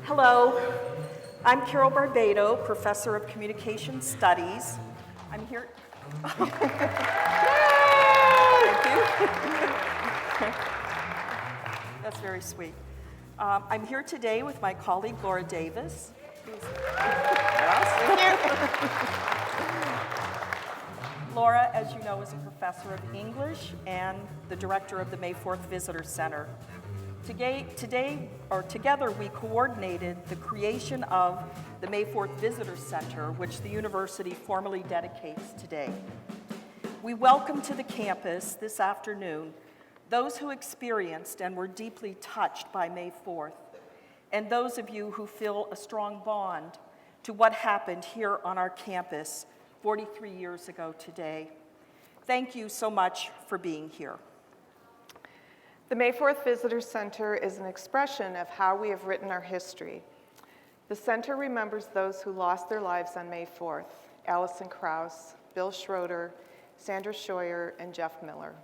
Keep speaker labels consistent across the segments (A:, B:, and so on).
A: Hello, I'm Carol Barbado, Professor of Communication Studies. I'm here. Thank you. That's very sweet. I'm here today with my colleague Laura Davis. Laura, as you know, is a professor of English and the director of the May 4th Visitor Center. Together, we coordinated the creation of the May 4th Visitor Center, which the university formally dedicates today. We welcome to the campus this afternoon those who experienced and were deeply touched by May 4th, and those of you who feel a strong bond to what happened here on our campus 43 years ago today. Thank you so much for being here.
B: The May 4th Visitor Center is an expression of how we have written our history. The center remembers those who lost their lives on May 4th, Allison Krauss, Bill Schroeder, Sandra Scheuer, and Jeff Miller.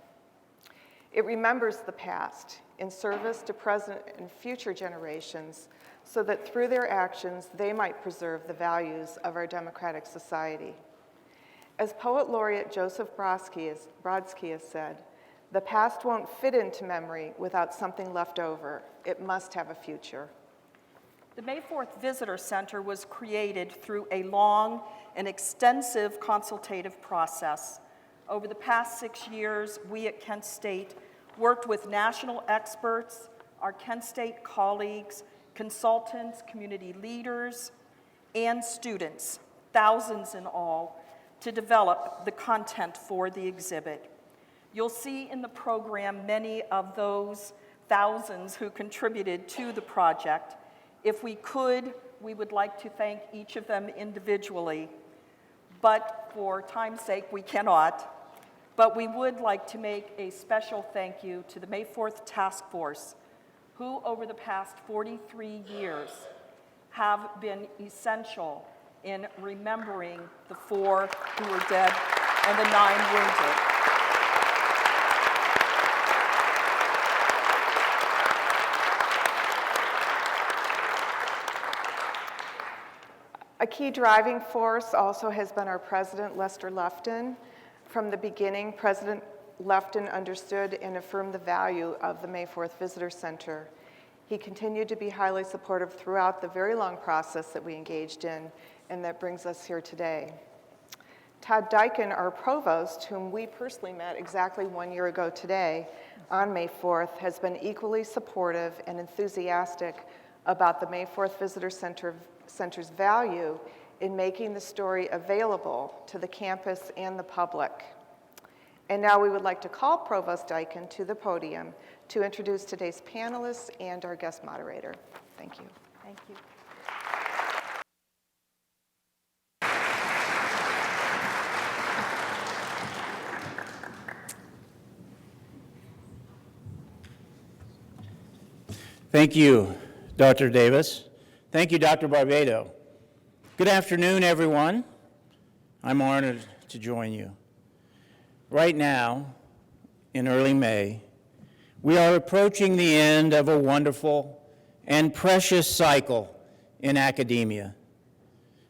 B: It remembers the past in service to present and future generations so that through their actions they might preserve the values of our democratic society. As Poet Laureate Joseph Brodsky has said, the past won't fit into memory without something left over. It must have a future.
A: The May 4th Visitor Center was created through a long and extensive consultative process. Over the past 6 years, we at Kent State worked with national experts, our Kent State colleagues, consultants, community leaders, and students, thousands in all, to develop the content for the exhibit. You'll see in the program many of those thousands who contributed to the project. If we could, we would like to thank each of them individually, but for time's sake, we cannot. But we would like to make a special thank you to the May 4th Task Force, who over the past 43 years have been essential in remembering the 4 who were dead and the 9 wounded.
B: A key driving force also has been our president, Lester Lufton. From the beginning, President Lufton understood and affirmed the value of the May 4th Visitor Center. He continued to be highly supportive throughout the very long process that we engaged in, and that brings us here today. Todd Dyken, our provost, whom we personally met exactly 1 year ago today on May 4th, has been equally supportive and enthusiastic about the May 4th Visitor Center's value in making the story available to the campus and the public. And now we would like to call Provost Dyken to the podium to introduce today's panelists and our guest moderator. Thank you.
A: Thank you.
C: Thank you, Dr. Davis. Thank you, Dr. Barbado. Good afternoon, everyone. I'm honored to join you. Right now, in early May, we are approaching the end of a wonderful and precious cycle in academia.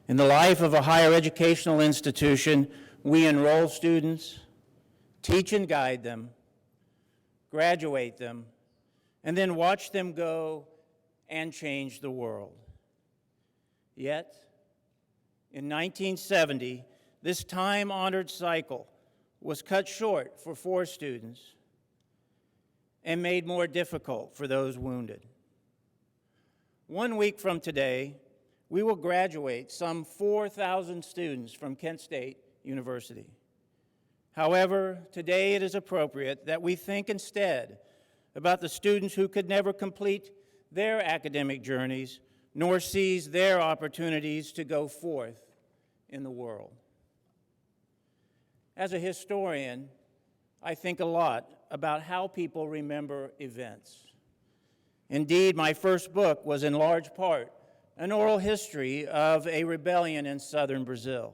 C: In the life of a higher educational institution, we enroll students, teach and guide them, graduate them, and then watch them go and change the world. Yet, in 1970, this time-honored cycle was cut short for 4 students and made more difficult for those wounded. 1 week from today, we will graduate some 4,000 students from Kent State University. However, today it is appropriate that we think instead about the students who could never complete their academic journeys nor seize their opportunities to go forth in the world. As a historian, I think a lot about how people remember events. Indeed, my first book was in large part an oral history of a rebellion in southern Brazil.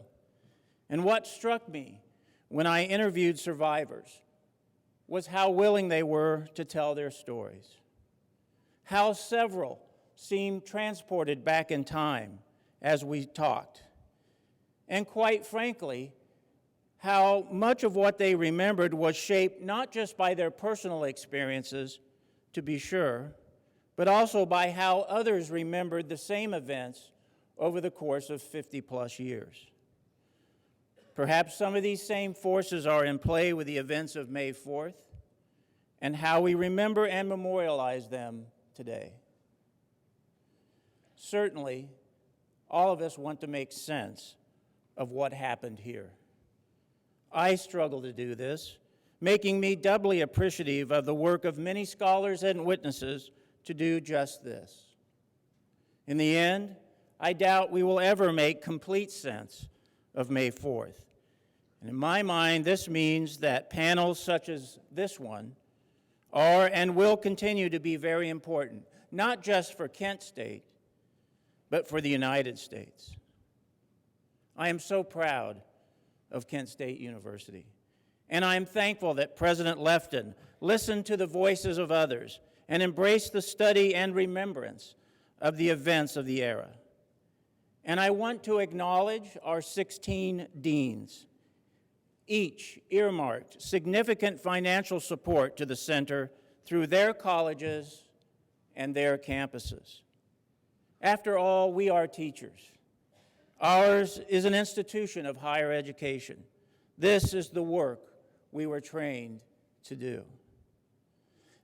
C: And what struck me when I interviewed survivors was how willing they were to tell their stories, how several seemed transported back in time as we talked. And quite frankly, how much of what they remembered was shaped not just by their personal experiences, to be sure, but also by how others remembered the same events over the course of 50-plus years. Perhaps some of these same forces are in play with the events of May 4th and how we remember and memorialize them today. Certainly, all of us want to make sense of what happened here. I struggle to do this, making me doubly appreciative of the work of many scholars and witnesses to do just this. In the end, I doubt we will ever make complete sense of May 4th. And in my mind, this means that panels such as this one are and will continue to be very important, not just for Kent State, but for the United States. I am so proud of Kent State University, and I am thankful that President Lefton listened to the voices of others and embraced the study and remembrance of the events of the era. And I want to acknowledge our 16 deans, each earmarked significant financial support to the center through their colleges and their campuses. After all, we are teachers. Ours is an institution of higher education. This is the work we were trained to do.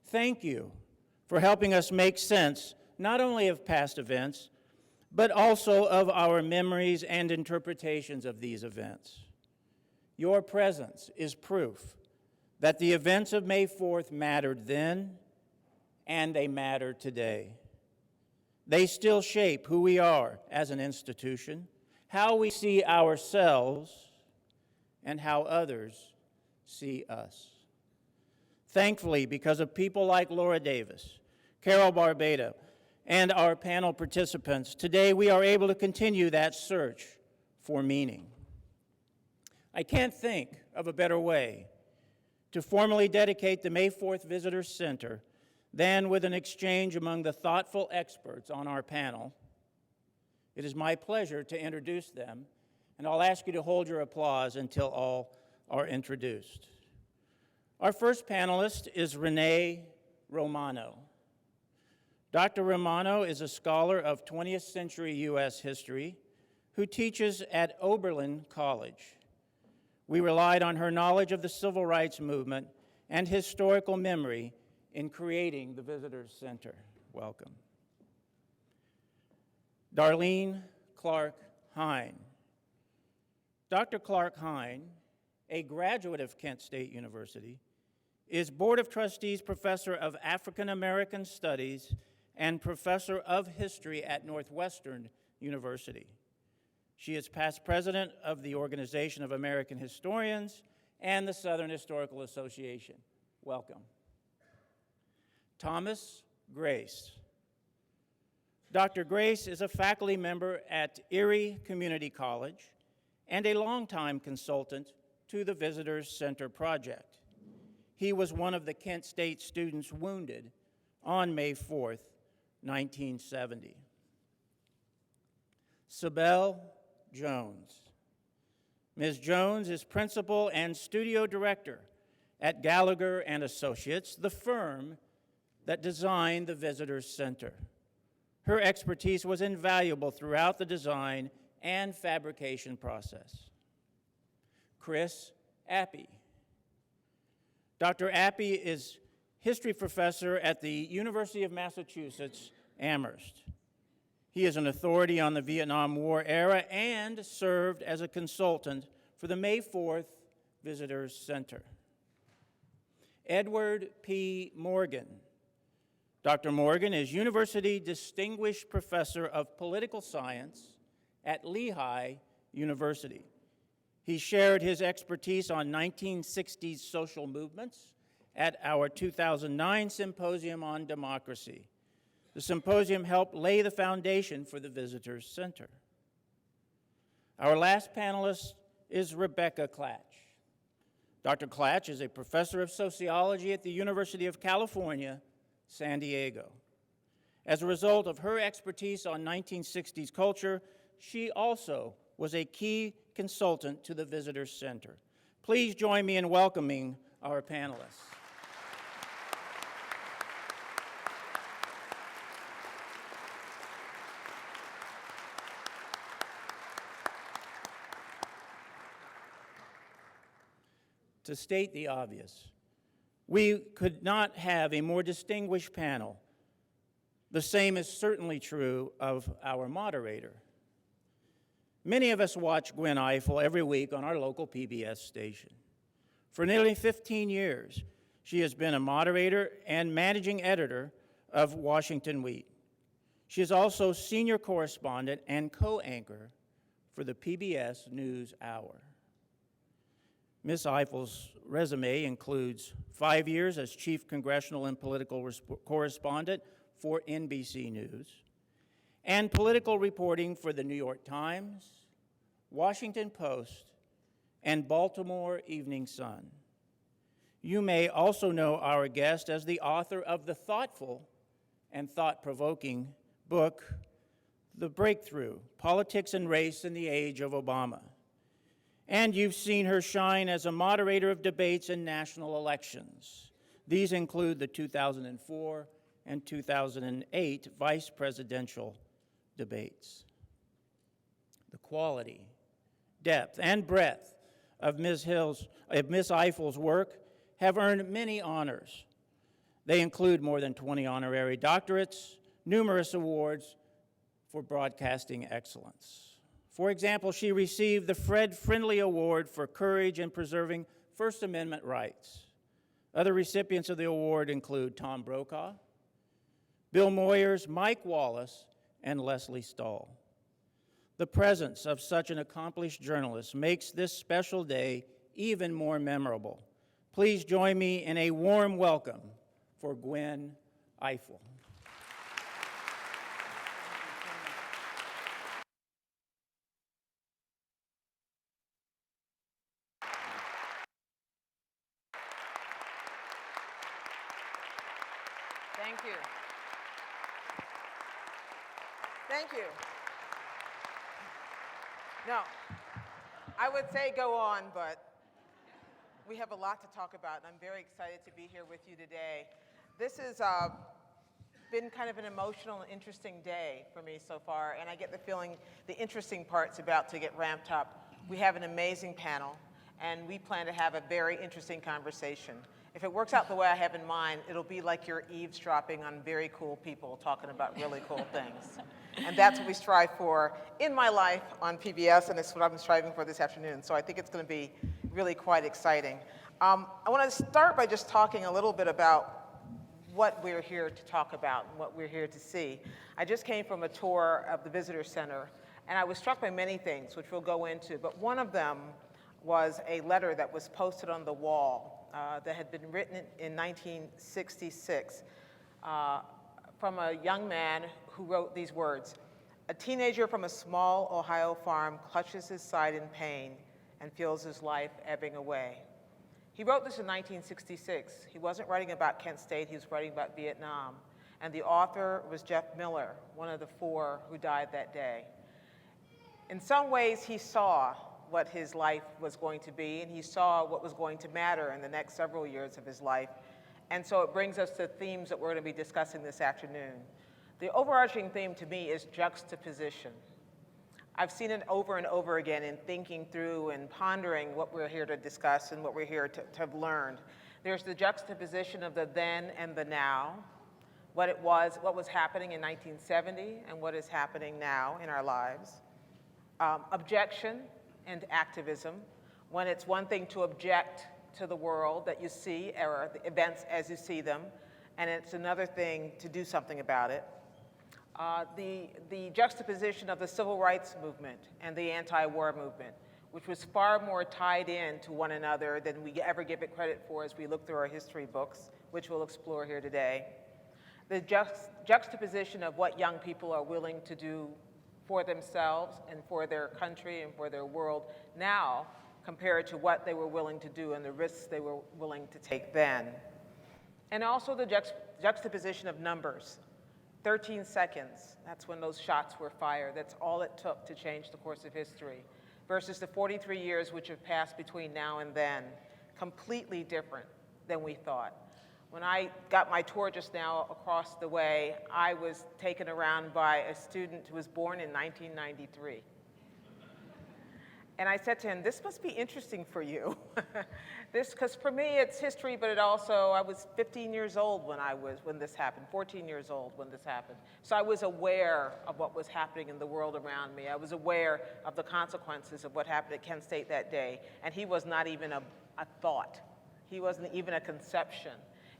C: Thank you for helping us make sense not only of past events, but also of our memories and interpretations of these events. Your presence is proof that the events of May 4th mattered then, and they matter today. They still shape who we are as an institution, how we see ourselves, and how others see us. Thankfully, because of people like Laura Davis, Carol Barbado, and our panel participants, today we are able to continue that search for meaning. I can't think of a better way to formally dedicate the May 4th Visitors Center than with an exchange among the thoughtful experts on our panel. It is my pleasure to introduce them, and I'll ask you to hold your applause until all are introduced. Our first panelist is Renee Romano. Dr. Romano is a scholar of 20th century U.S. history who teaches at Oberlin College. We relied on her knowledge of the civil rights movement and historical memory in creating the Visitors Center. Welcome. Darlene Clark Hine. Dr. Clark Hine, a graduate of Kent State University, is Board of Trustees Professor of African American Studies and Professor of History at Northwestern University. She is past president of the Organization of American Historians and the Southern Historical Association. Welcome. Thomas Grace. Dr. Grace is a faculty member at Erie Community College and a longtime consultant to the Visitors Center Project. He was one of the Kent State students wounded on May 4th, 1970. Sybil Jones. Ms. Jones is principal and studio director at Gallagher and Associates, the firm that designed the Visitors Center. Her expertise was invaluable throughout the design and fabrication process. Chris Appy. Dr. Appy is history professor at the University of Massachusetts, Amherst. He is an authority on the Vietnam War era and served as a consultant for the May 4th Visitors Center. Edward P. Morgan. Dr. Morgan is University Distinguished Professor of Political Science at Lehigh University. He shared his expertise on 1960s social movements at our 2009 Symposium on Democracy. The symposium helped lay the foundation for the Visitors Center. Our last panelist is Rebecca Klatch. Dr. Klatch is a professor of sociology at the University of California, San Diego. As a result of her expertise on 1960s culture, she also was a key consultant to the Visitor Center. Please join me in welcoming our panelists. To state the obvious, we could not have a more distinguished panel. The same is certainly true of our moderator. Many of us watch Gwen Ifill every week on our local PBS station. For nearly 15 years, she has been a moderator and managing editor of Washington Week. She is also senior correspondent and co-anchor for the PBS NewsHour. Ms. Ifill's resume includes 5 years as chief congressional and political correspondent for NBC News, and political reporting for the New York Times, Washington Post, and Baltimore Evening Sun. You may also know our guest as the author of the thoughtful and thought-provoking book, The Breakthrough: Politics and Race in the Age of Obama. And you've seen her shine as a moderator of debates in national elections. These include the 2004 and 2008 vice presidential debates. The quality, depth, and breadth of Ms. Ifill's work have earned many honors. They include more than 20 honorary doctorates, numerous awards for broadcasting excellence. For example, she received the Fred Friendly Award for courage in preserving First Amendment rights. Other recipients of the award include Tom Brokaw, Bill Moyers, Mike Wallace, and Leslie Stahl. The presence of such an accomplished journalist makes this special day even more memorable. Please join me in a warm welcome for Gwen Ifill.
D: Thank you. Thank you. No, I would say go on, but we have a lot to talk about, and I'm very excited to be here with you today. This has been kind of an emotional and interesting day for me so far, and I get the feeling the interesting part's about to get ramped up. We have an amazing panel, and we plan to have a very interesting conversation. If it works out the way I have in mind, it'll be like you're eavesdropping on very cool people talking about really cool things. And that's what we strive for in my life on PBS, and it's what I'm striving for this afternoon. So I think it's going to be really quite exciting. I want to start by just talking a little bit about what we're here to talk about and what we're here to see. I just came from a tour of the Visitor Center, and I was struck by many things, which we'll go into, but one of them was a letter that was posted on the wall that had been written in 1966 from a young man who wrote these words: "A teenager from a small Ohio farm clutches his side in pain and feels his life ebbing away." He wrote this in 1966. He wasn't writing about Kent State, he was writing about Vietnam. And the author was Jeff Miller, one of the 4 who died that day. In some ways, he saw what his life was going to be, and he saw what was going to matter in the next several years of his life. And so it brings us to themes that we're going to be discussing this afternoon. The overarching theme to me is juxtaposition. I've seen it over and over again in thinking through and pondering what we're here to discuss and what we're here to have learned. There's the juxtaposition of the then and the now, what was happening in 1970 and what is happening now in our lives. Objection and activism, when it's one thing to object to the world that you see, or the events as you see them, and it's another thing to do something about it. The juxtaposition of the civil rights movement and the anti-war movement, which was far more tied in to one another than we ever give it credit for as we look through our history books, which we'll explore here today. The juxtaposition of what young people are willing to do for themselves and for their country and for their world now compared to what they were willing to do and the risks they were willing to take then. And also the juxtaposition of numbers. 13 seconds, that's when those shots were fired. That's all it took to change the course of history, versus the 43 years which have passed between now and then, completely different than we thought. When I got my tour just now across the way, I was taken around by a student who was born in 1993. And I said to him, this must be interesting for you. Because for me, it's history, but it also, I was 15 years old when this happened, 14 years old when this happened. So I was aware of what was happening in the world around me. I was aware of the consequences of what happened at Kent State that day. And he was not even a thought. He wasn't even a conception.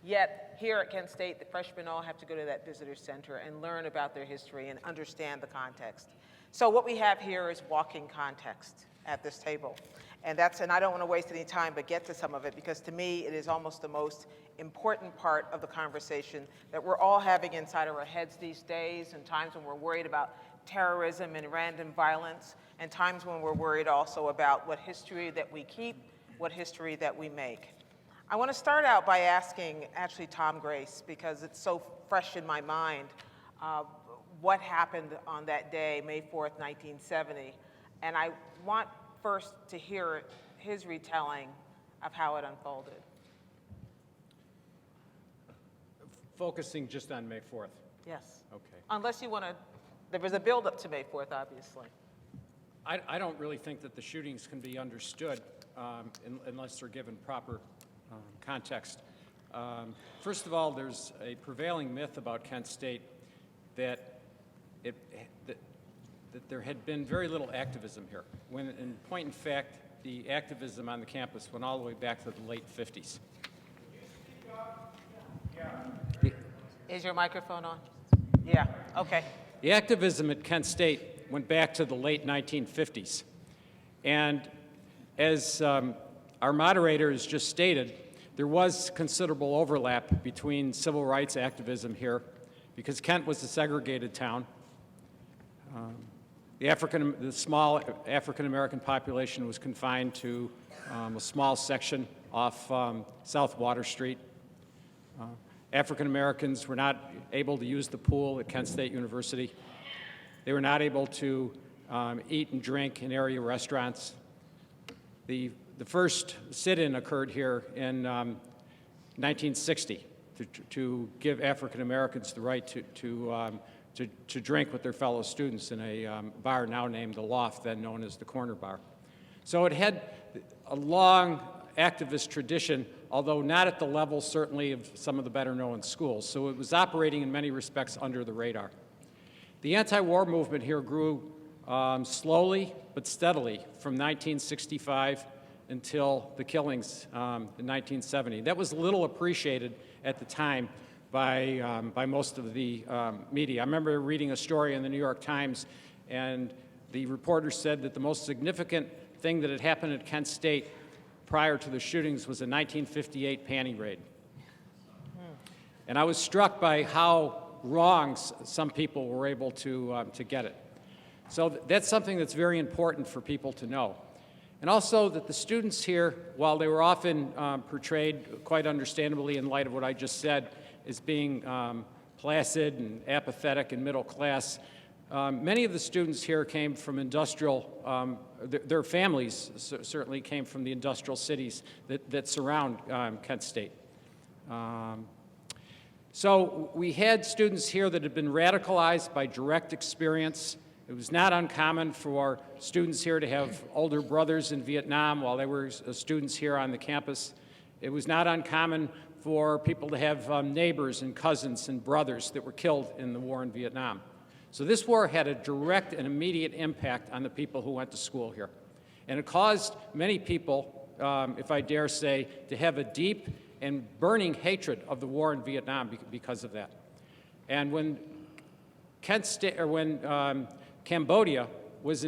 D: Yet, here at Kent State, the freshmen all have to go to that visitor center and learn about their history and understand the context. So what we have here is walking context at this table. And I don't want to waste any time, but get to some of it, because to me, it is almost the most important part of the conversation that we're all having inside of our heads these days, and times when we're worried about terrorism and random violence, and times when we're worried also about what history that we keep, what history that we make. I want to start out by asking, actually, Tom Grace, because it's so fresh in my mind, what happened on that day, May 4th, 1970. And I want first to hear his retelling of how it unfolded.
E: Focusing just on May 4th.
D: Yes.
E: Okay.
D: Unless you want to, there was a build-up to May 4th, obviously.
E: I don't really think that the shootings can be understood unless they're given proper context. First of all, there's a prevailing myth about Kent State that there had been very little activism here, when in point in fact, the activism on the campus went all the way back to the late 50s.
D: Is your microphone on? Yeah, okay.
E: The activism at Kent State went back to the late 1950s. And as our moderator has just stated, there was considerable overlap between civil rights activism here, because Kent was a segregated town. The small African-American population was confined to a small section off South Water Street. African-Americans were not able to use the pool at Kent State University. They were not able to eat and drink in area restaurants. The first sit-in occurred here in 1960 to give African-Americans the right to drink with their fellow students in a bar now named the Loft, then known as the Corner Bar. So it had a long activist tradition, although not at the level certainly of some of the better-known schools. So it was operating in many respects under the radar. The anti-war movement here grew slowly but steadily from 1965 until the killings in 1970. That was little appreciated at the time by most of the media. I remember reading a story in the New York Times, and the reporter said that the most significant thing that had happened at Kent State prior to the shootings was a 1958 panty raid. And I was struck by how wrong some people were able to get it. So that's something that's very important for people to know. And also that the students here, while they were often portrayed quite understandably in light of what I just said, as being placid and apathetic and middle class, many of the students here came from industrial, their families certainly came from the industrial cities that surround Kent State. So we had students here that had been radicalized by direct experience. It was not uncommon for students here to have older brothers in Vietnam while they were students here on the campus. It was not uncommon for people to have neighbors and cousins and brothers that were killed in the war in Vietnam. So this war had a direct and immediate impact on the people who went to school here. And it caused many people, if I dare say, to have a deep and burning hatred of the war in Vietnam because of that. And when Cambodia was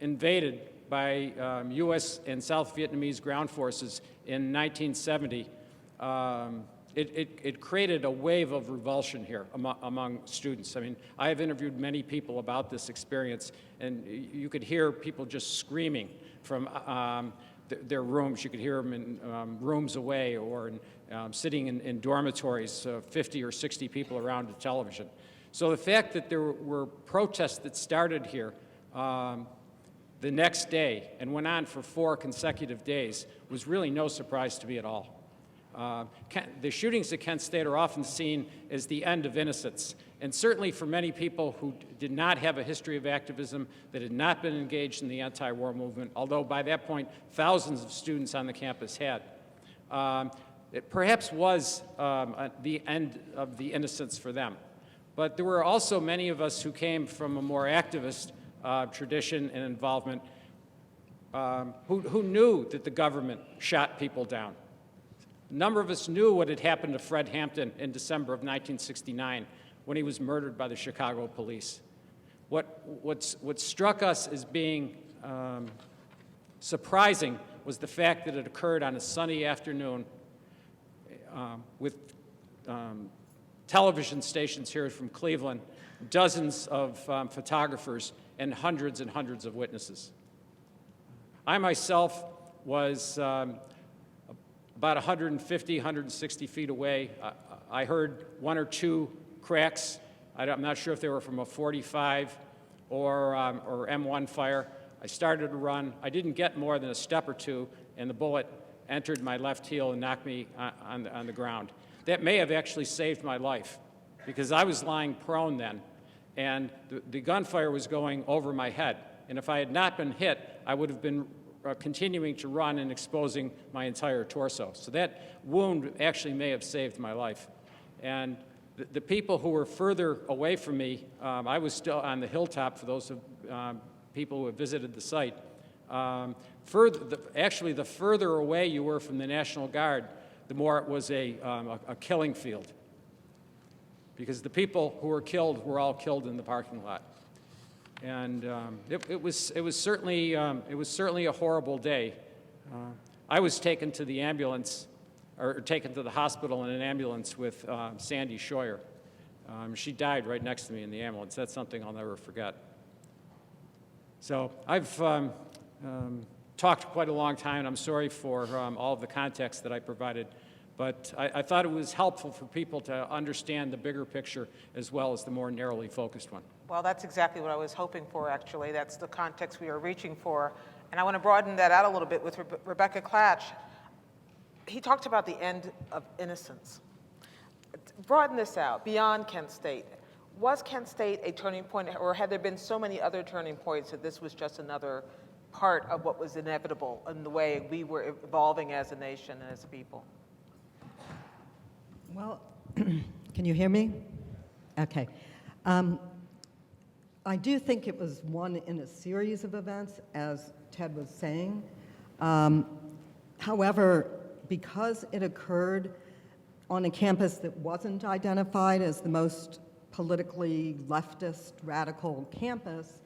E: invaded by U.S. and South Vietnamese ground forces in 1970, it created a wave of revulsion here among students. I mean, I have interviewed many people about this experience, and you could hear people just screaming from their rooms. You could hear them in rooms away or sitting in dormitories, 50 or 60 people around a television. So the fact that there were protests that started here the next day and went on for 4 consecutive days was really no surprise to me at all. The shootings at Kent State are often seen as the end of innocence, and certainly for many people who did not have a history of activism, that had not been engaged in the anti-war movement, although by that point thousands of students on the campus had. It perhaps was the end of the innocence for them. But there were also many of us who came from a more activist tradition and involvement who knew that the government shot people down. A number of us knew what had happened to Fred Hampton in December of 1969 when he was murdered by the Chicago police. What struck us as being surprising was the fact that it occurred on a sunny afternoon with television stations here from Cleveland, dozens of photographers, and hundreds of witnesses. I myself was about 150, 160 feet away. I heard 1 or 2 cracks. I'm not sure if they were from a 45 or M1 fire. I started to run. I didn't get more than a step or 2, and the bullet entered my left heel and knocked me on the ground. That may have actually saved my life, because I was lying prone then, and the gunfire was going over my head. And if I had not been hit, I would have been continuing to run and exposing my entire torso. So that wound actually may have saved my life. And the people who were further away from me, I was still on the hilltop for those people who have visited the site. Actually, the further away you were from the National Guard, the more it was a killing field, because the people who were killed were all killed in the parking lot. And it was certainly a horrible day. I was taken to the ambulance, or taken to the hospital in an ambulance with Sandy Scheuer. She died right next to me in the ambulance. That's something I'll never forget. So I've talked quite a long time, and I'm sorry for all of the context that I provided, but I thought it was helpful for people to understand the bigger picture as well as the more narrowly focused one.
D: Well, that's exactly what I was hoping for, actually. That's the context we are reaching for. And I want to broaden that out a little bit with Rebecca Klatch. He talked about the end of innocence. Broaden this out, beyond Kent State. Was Kent State a turning point, or had there been so many other turning points that this was just another part of what was inevitable in the way we were evolving as a nation and as a people?
F: Well, can you hear me? Okay. I do think it was one in a series of events, as Ted was saying. However, because it occurred on a campus that wasn't identified as the most politically leftist, radical campus,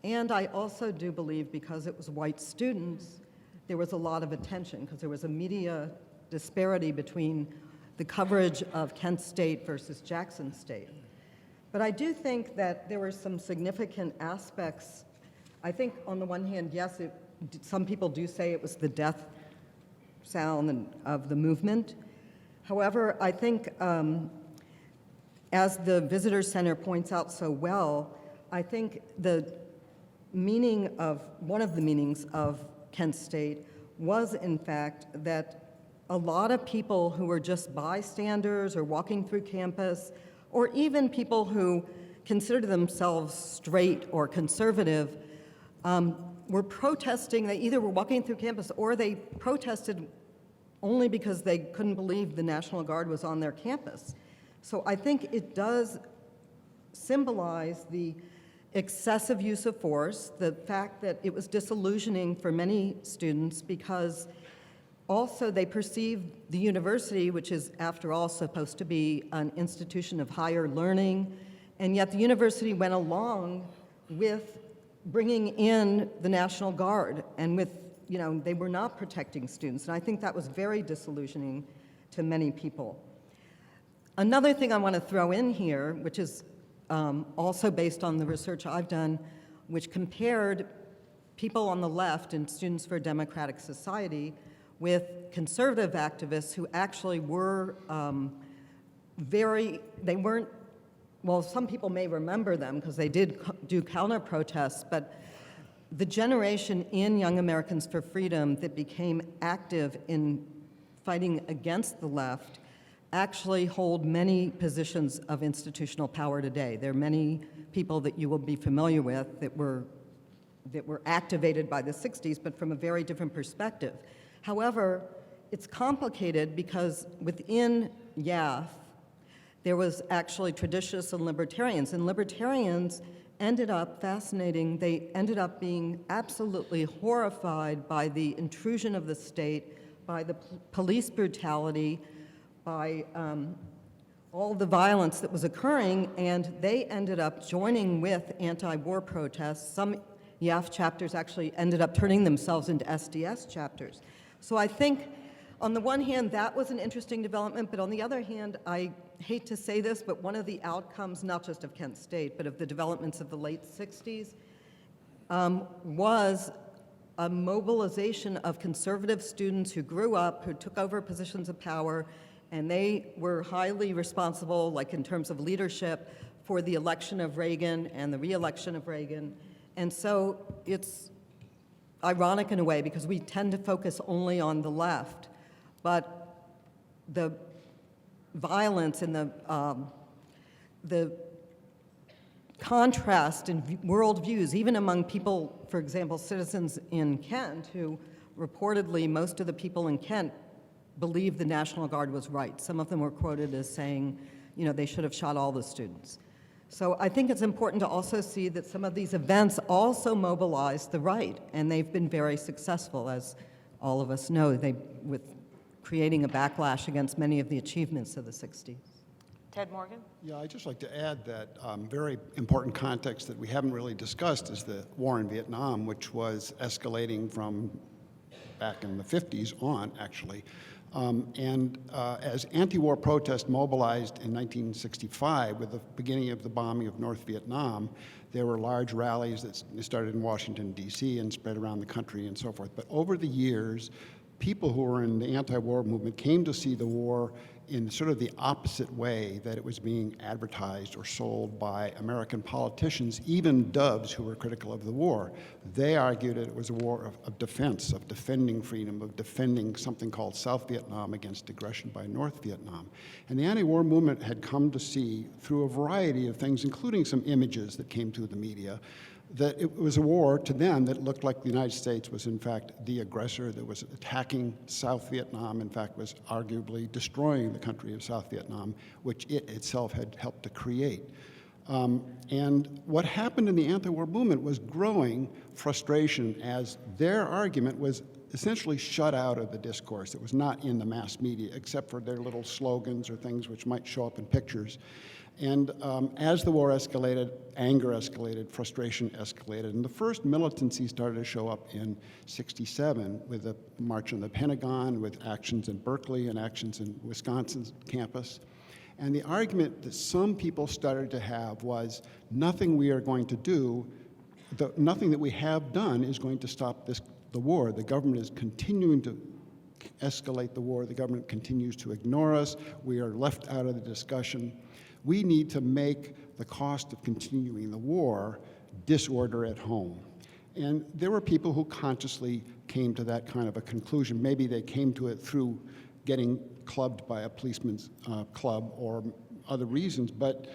F: and I also do believe because it was white students, there was a lot of attention, because there was a media disparity between the coverage of Kent State versus Jackson State. But I do think that there were some significant aspects. I think on the one hand, yes, some people do say it was the death sound of the movement. However, I think as the Visitor Center points out so well, I think one of the meanings of Kent State was, in fact, that a lot of people who were just bystanders or walking through campus, or even people who considered themselves straight or conservative, were protesting. They either were walking through campus or they protested only because they couldn't believe the National Guard was on their campus. So I think it does symbolize the excessive use of force, the fact that it was disillusioning for many students because also they perceived the university, which is after all supposed to be an institution of higher learning, and yet the university went along with bringing in the National Guard and with, they were not protecting students. And I think that was very disillusioning to many people. Another thing I want to throw in here, which is also based on the research I've done, which compared people on the left and Students for a Democratic Society with conservative activists who actually were they weren't well, some people may remember them because they did do counter-protests, but the generation in Young Americans for Freedom that became active in fighting against the left actually hold many positions of institutional power today. There are many people that you will be familiar with that were activated by the 60s, but from a very different perspective. However, it's complicated because within YAF, there was actually traditionalists and libertarians ended up fascinating. They ended up being absolutely horrified by the intrusion of the state, by the police brutality, by all the violence that was occurring, and they ended up joining with anti-war protests. Some YAF chapters actually ended up turning themselves into SDS chapters. So I think, on the one hand, that was an interesting development, but on the other hand, I hate to say this, but one of the outcomes, not just of Kent State, but of the developments of the late 60s, was a mobilization of conservative students who grew up, who took over positions of power, and they were highly responsible, like in terms of leadership, for the election of Reagan and the re-election of Reagan. And so it's ironic in a way because we tend to focus only on the left, but the violence and the contrast in worldviews, even among people, for example, citizens in Kent, who reportedly most of the people in Kent believed the National Guard was right. Some of them were quoted as saying, you know, they should have shot all the students. So I think it's important to also see that some of these events also mobilized the right, and they've been very successful, as all of us know, with creating a backlash against many of the achievements of the 60s.
D: Ted Morgan?
G: Yeah, I'd just like to add that very important context that we haven't really discussed is the war in Vietnam, which was escalating from back in the 50s on, actually. As anti-war protests mobilized in 1965 with the beginning of the bombing of North Vietnam, there were large rallies that started in Washington, D.C. and spread around the country and so forth. But over the years, people who were in the anti-war movement came to see the war in sort of the opposite way that it was being advertised or sold by American politicians, even doves who were critical of the war. They argued that it was a war of defense, of defending freedom, of defending something called South Vietnam against aggression by North Vietnam. And the anti-war movement had come to see, through a variety of things, including some images that came through the media, that it was a war to them that looked like the United States was in fact the aggressor, that was attacking South Vietnam, in fact was arguably destroying the country of South Vietnam, which it itself had helped to create. And what happened in the anti-war movement was growing frustration as their argument was essentially shut out of the discourse. It was not in the mass media except for their little slogans or things which might show up in pictures. And as the war escalated, anger escalated, frustration escalated, and the first militancy started to show up in '67 with a march on the Pentagon, with actions in Berkeley and actions in Wisconsin's campus. And the argument that some people started to have was, nothing we are going to do, nothing that we have done is going to stop the war. The government is continuing to escalate the war. The government continues to ignore us. We are left out of the discussion. We need to make the cost of continuing the war disorder at home. And there were people who consciously came to that kind of a conclusion. Maybe they came to it through getting clubbed by a policeman's club or other reasons, but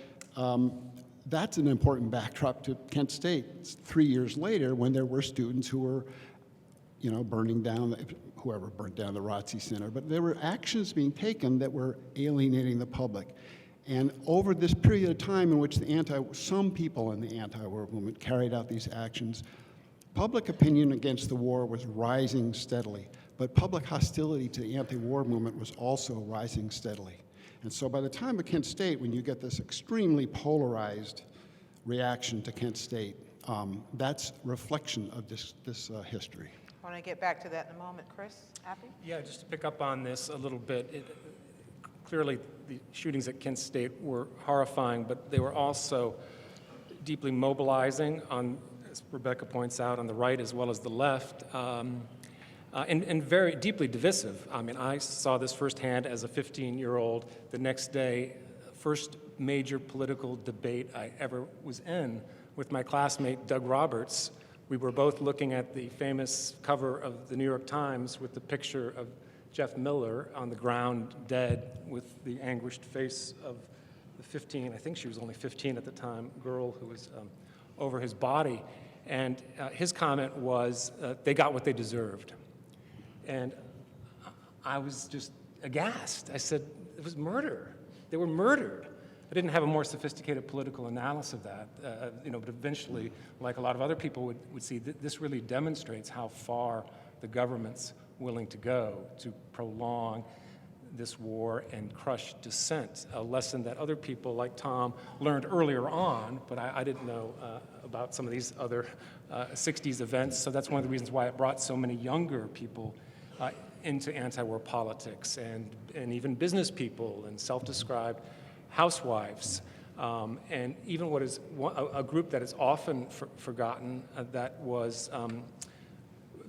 G: that's an important backdrop to Kent State. It's 3 years later when there were students who were, burning down, whoever burned down the ROTC Center, but there were actions being taken that were alienating the public. And over this period of time in which some people in the anti-war movement carried out these actions, public opinion against the war was rising steadily, but public hostility to the anti-war movement was also rising steadily. And so by the time of Kent State, when you get this extremely polarized reaction to Kent State, that's reflection of this history.
D: I want to get back to that in a moment. Chris, happy?
H: Yeah, just to pick up on this a little bit, clearly the shootings at Kent State were horrifying, but they were also deeply mobilizing on, as Rebecca points out, on the right as well as the left, and very deeply divisive. I mean, I saw this firsthand as a 15-year-old. The next day, first major political debate I ever was in with my classmate Doug Roberts. We were both looking at the famous cover of the New York Times with the picture of Jeff Miller on the ground dead with the anguished face of the 15, I think she was only 15 at the time, girl who was over his body. And his comment was, they got what they deserved. And I was just aghast. I said, it was murder. They were murdered. I didn't have a more sophisticated political analysis of that, but eventually, like a lot of other people would see, this really demonstrates how far the government's willing to go to prolong this war and crush dissent, a lesson that other people like Tom learned earlier on, but I didn't know about some of these other 60s events, so that's one of the reasons why it brought so many younger people into anti-war politics, and even business people and self-described housewives, and even what is a group that is often forgotten that was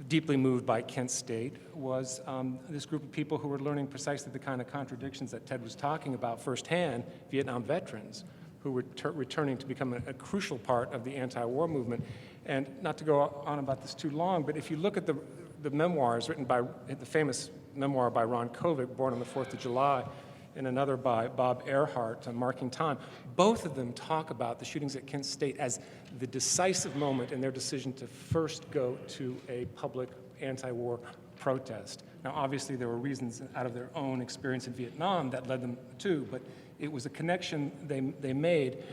H: deeply moved by Kent State was this group of people who were learning precisely the kind of contradictions that Ted was talking about firsthand, Vietnam veterans, who were returning to become a crucial part of the anti-war movement. And not to go on about this too long, but if you look at the memoirs written by, the famous memoir by Ron Kovic, Born on the 4th of July, and another by Bob Earhart, Marking Time, both of them talk about the shootings at Kent State as the decisive moment in their decision to first go to a public anti-war protest. Now, obviously, there were reasons out of their own experience in Vietnam that led them to, but it was a connection they made,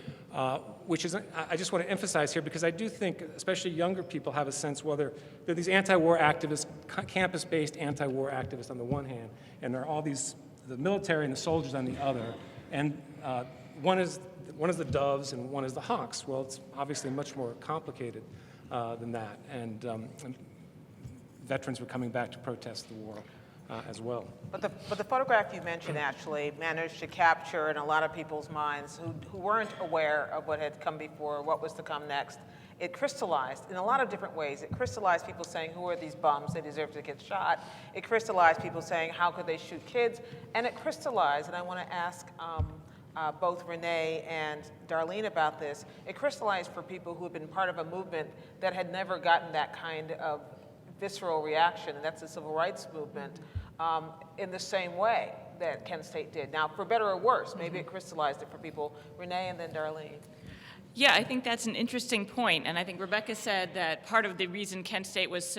H: which is, I just want to emphasize here, because I do think, especially younger people have a sense, well, they're these anti-war activists, campus-based anti-war activists on the one hand, and there are all these, the military and the soldiers on the other, and one is the doves and one is the hawks. Well, it's obviously much more complicated than that, and veterans were coming back to protest the war as well.
D: But the photograph you mentioned actually managed to capture in a lot of people's minds who weren't aware of what had come before, what was to come next. It crystallized in a lot of different ways. It crystallized people saying, who are these bums? They deserve to get shot. It crystallized people saying, how could they shoot kids? And it crystallized, and I want to ask both Renee and Darlene about this, it crystallized for people who had been part of a movement that had never gotten that kind of visceral reaction, and that's the civil rights movement, in the same way that Kent State did. Now, for better or worse, maybe it crystallized it for people. Renee and then Darlene.
I: Yeah, I think that's an interesting point, and I think Rebecca said that part of the reason Kent State was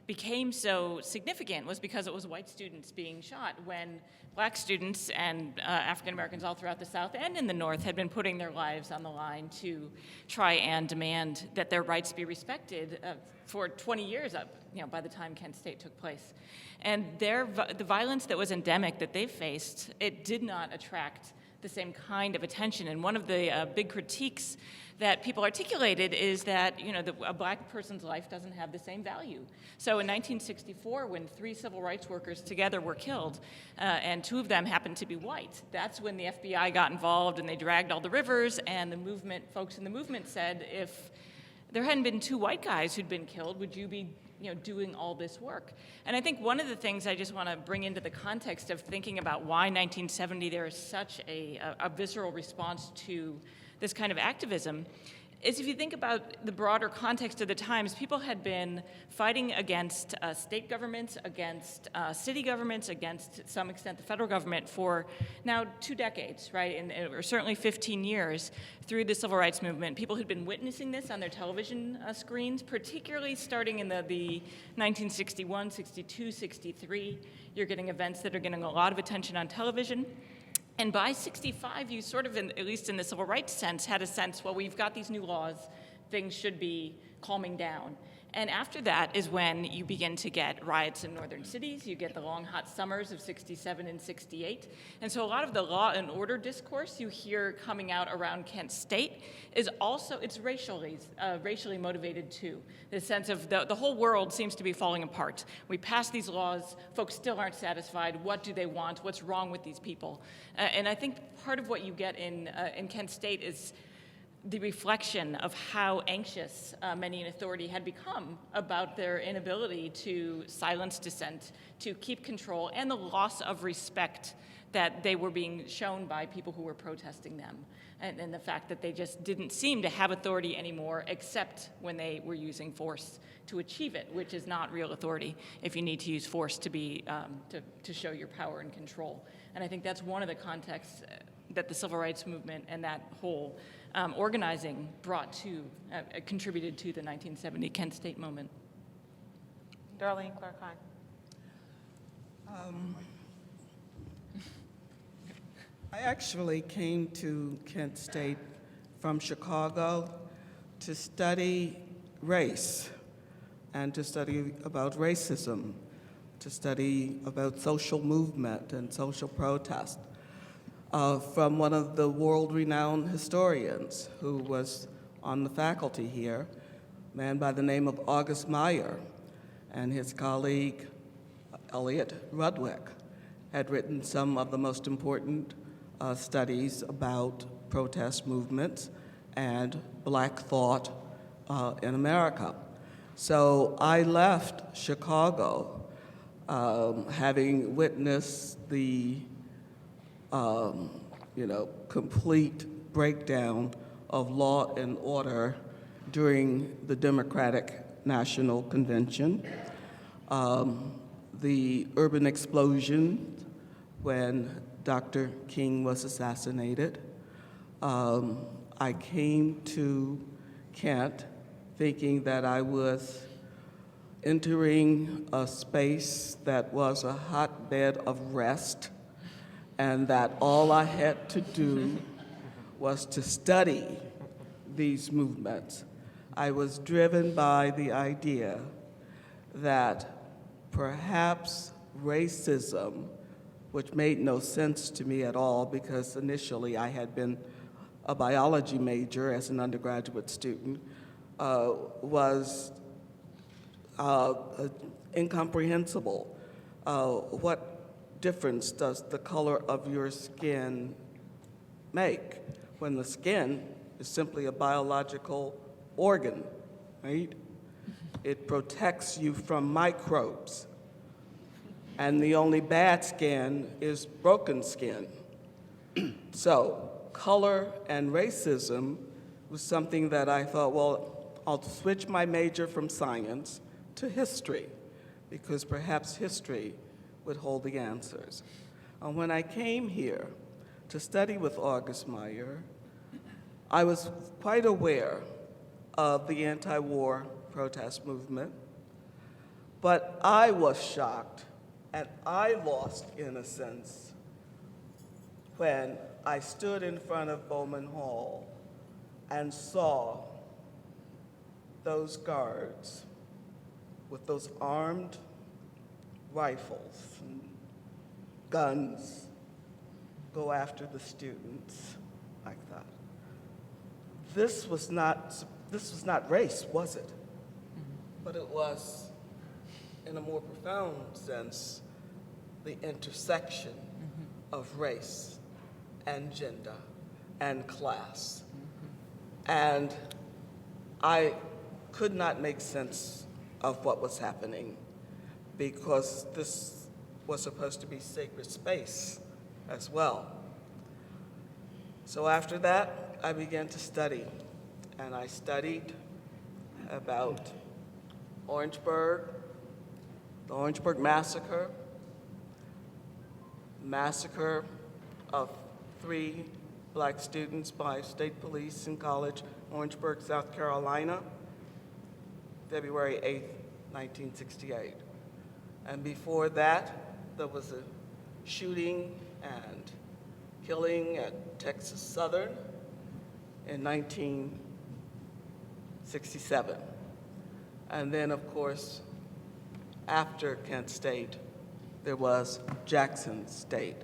I: became so significant was because it was white students being shot when black students and African Americans all throughout the South and in the North had been putting their lives on the line to try and demand that their rights be respected for 20 years up, by the time Kent State took place. And the violence that was endemic that they faced, it did not attract the same kind of attention. And one of the big critiques that people articulated is that a black person's life doesn't have the same value. So in 1964, when 3 civil rights workers together were killed, and 2 of them happened to be white, that's when the FBI got involved and they dragged all the rivers, and the folks in the movement said, if there hadn't been 2 white guys who'd been killed, would you be doing all this work? And I think one of the things I just want to bring into the context of thinking about why 1970 there is such a visceral response to this kind of activism is if you think about the broader context of the times, people had been fighting against state governments, against city governments, against, to some extent, the federal government for now 2 decades, right? Or certainly 15 years through the civil rights movement. People had been witnessing this on their television screens, particularly starting in the 1961, 62, 63. You're getting events that are getting a lot of attention on television. And by 65, you sort of, at least in the civil rights sense, had a sense, well, we've got these new laws, things should be calming down. And after that is when you begin to get riots in northern cities, you get the long, hot summers of 67 and 68. And so a lot of the law and order discourse you hear coming out around Kent State is also, it's racially motivated too. The sense of the whole world seems to be falling apart. We pass these laws, folks still aren't satisfied, what do they want, what's wrong with these people? And I think part of what you get in Kent State is the reflection of how anxious many in authority had become about their inability to silence dissent, to keep control, and the loss of respect that they were being shown by people who were protesting them, and the fact that they just didn't seem to have authority anymore except when they were using force to achieve it, which is not real authority if you need to use force to be to show your power and control. And I think that's one of the contexts that the civil rights movement and that whole organizing contributed to the 1970 Kent State moment.
D: Darlene Clark-Hine.
J: I actually came to Kent State from Chicago to study race and to study about racism, to study about social movement and social protest from one of the world-renowned historians who was on the faculty here, a man by the name of August Meyer, and his colleague Elliot Rudwick had written some of the most important studies about protest movements and Black thought in America. So I left Chicago having witnessed the complete breakdown of law and order during the Democratic National Convention, the urban explosion when Dr. King was assassinated. I came to Kent thinking that I was entering a space that was a hotbed of rest, and that all I had to do was to study these movements. I was driven by the idea that perhaps racism, which made no sense to me at all because initially I had been a biology major as an undergraduate student, was incomprehensible. What difference does the color of your skin make when the skin is simply a biological organ, right? It protects you from microbes. And the only bad skin is broken skin. So color and racism was something that I thought, well, I'll switch my major from science to history, because perhaps history would hold the answers. And when I came here to study with August Meyer, I was quite aware of the anti-war protest movement, but I was shocked and I lost innocence when I stood in front of Bowman Hall and saw those guards with those armed rifles and guns go after the students like that. This was not race, was it? But it was, in a more profound sense, the intersection of race and gender and class. And I could not make sense of what was happening because this was supposed to be sacred space as well. So after that, I began to study, and I studied about Orangeburg, the Orangeburg Massacre, massacre of 3 Black students by state police in college, Orangeburg, South Carolina, February 8th, 1968. And before that, there was a shooting and killing at Texas Southern in 1967. And then, of course, after Kent State, there was Jackson State.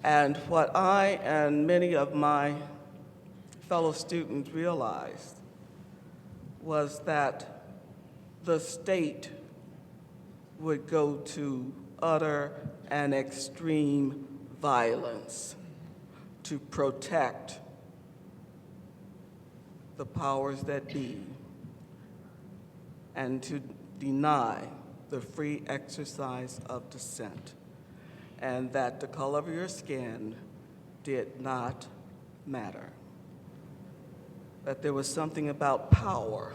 J: And what I and many of my fellow students realized was that the state would go to utter and extreme violence to protect the powers that be and to deny the free exercise of dissent. and that the color of your skin did not matter. That there was something about power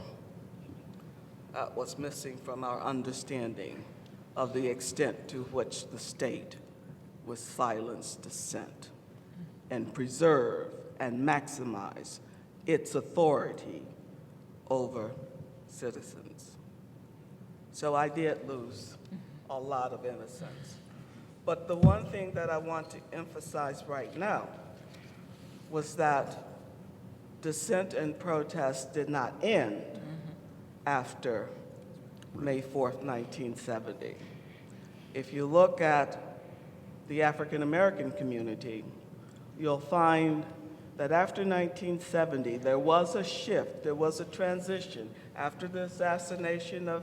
J: that was missing from our understanding of the extent to which the state would silence dissent and preserve and maximize its authority over citizens. So I did lose a lot of innocence. But the one thing that I want to emphasize right now was that dissent and protest did not end after May 4th, 1970. If you look at the African American community, you'll find that after 1970, there was a shift, there was a transition. After the assassination of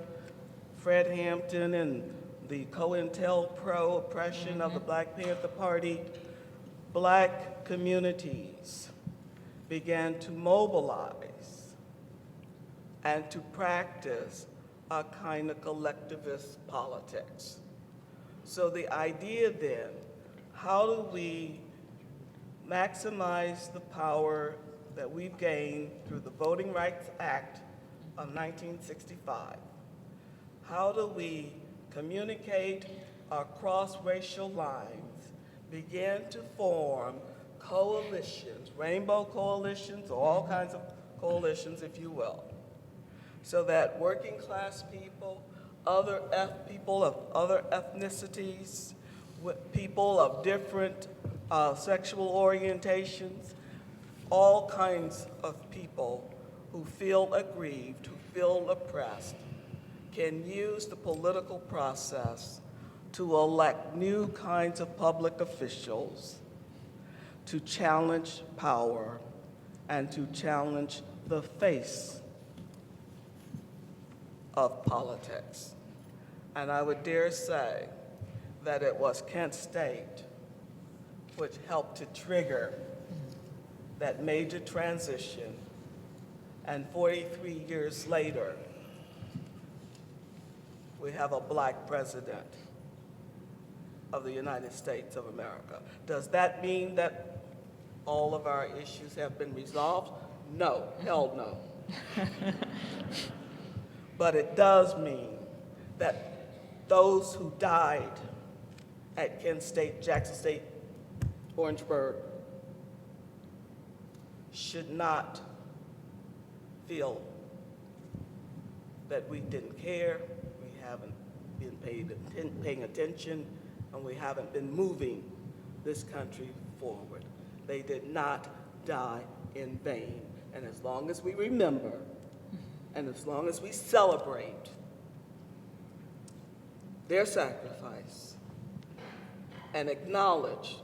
J: Fred Hampton and the COINTELPRO oppression of the Black Panther Party, Black communities began to mobilize and to practice a kind of collectivist politics. So the idea then, how do we maximize the power that we've gained through the Voting Rights Act of 1965? How do we communicate across racial lines, begin to form coalitions, rainbow coalitions, or all kinds of coalitions, if you will, so that working class people, people of other ethnicities, people of different sexual orientations, all kinds of people who feel aggrieved, who feel oppressed, can use the political process to elect new kinds of public officials, to challenge power, and to challenge the face of politics. And I would dare say that it was Kent State which helped to trigger that major transition, and 43 years later, we have a Black president of the United States of America. Does that mean that all of our issues have been resolved? No, hell no. But it does mean that those who died at Kent State, Jackson State, Orangeburg, should not feel that we didn't care, we haven't been paying attention, and we haven't been moving this country forward. They did not die in vain. And as long as we remember, and as long as we celebrate their sacrifice and acknowledge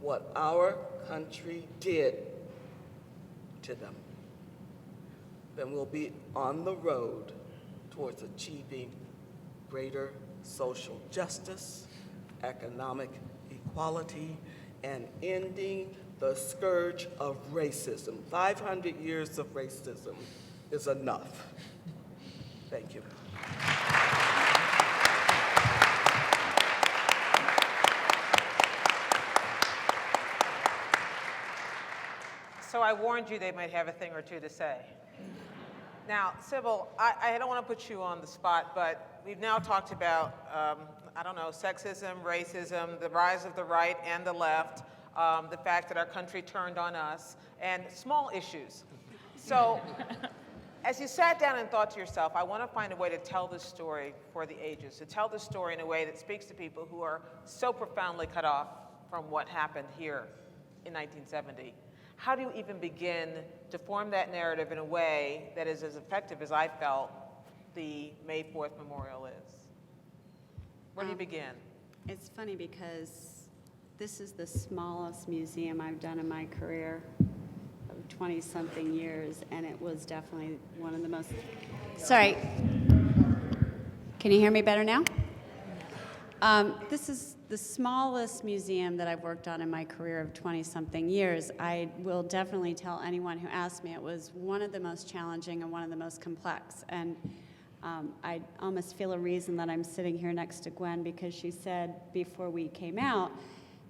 J: what our country did to them, then we'll be on the road towards achieving greater social justice, economic equality, and ending the scourge of racism. 500 years of racism is enough. Thank you.
D: So I warned you they might have a thing or two to say. Now, Sybil, I don't want to put you on the spot, but we've now talked about, I don't know, sexism, racism, the rise of the right and the left, the fact that our country turned on us, and small issues. So, as you sat down and thought to yourself, I want to find a way to tell this story for the ages, to tell this story in a way that speaks to people who are so profoundly cut off from what happened here in 1970. How do you even begin to form that narrative in a way that is as effective as I felt the May 4th memorial is? Where do you begin?
K: It's funny because this is the smallest museum I've done in my career of 20-something years, and it was definitely one of the most... Sorry. Can you hear me better now? This is the smallest museum that I've worked on in my career of 20-something years. I will definitely tell anyone who asks me it was one of the most challenging and one of the most complex. And I almost feel a reason that I'm sitting here next to Gwen, because she said before we came out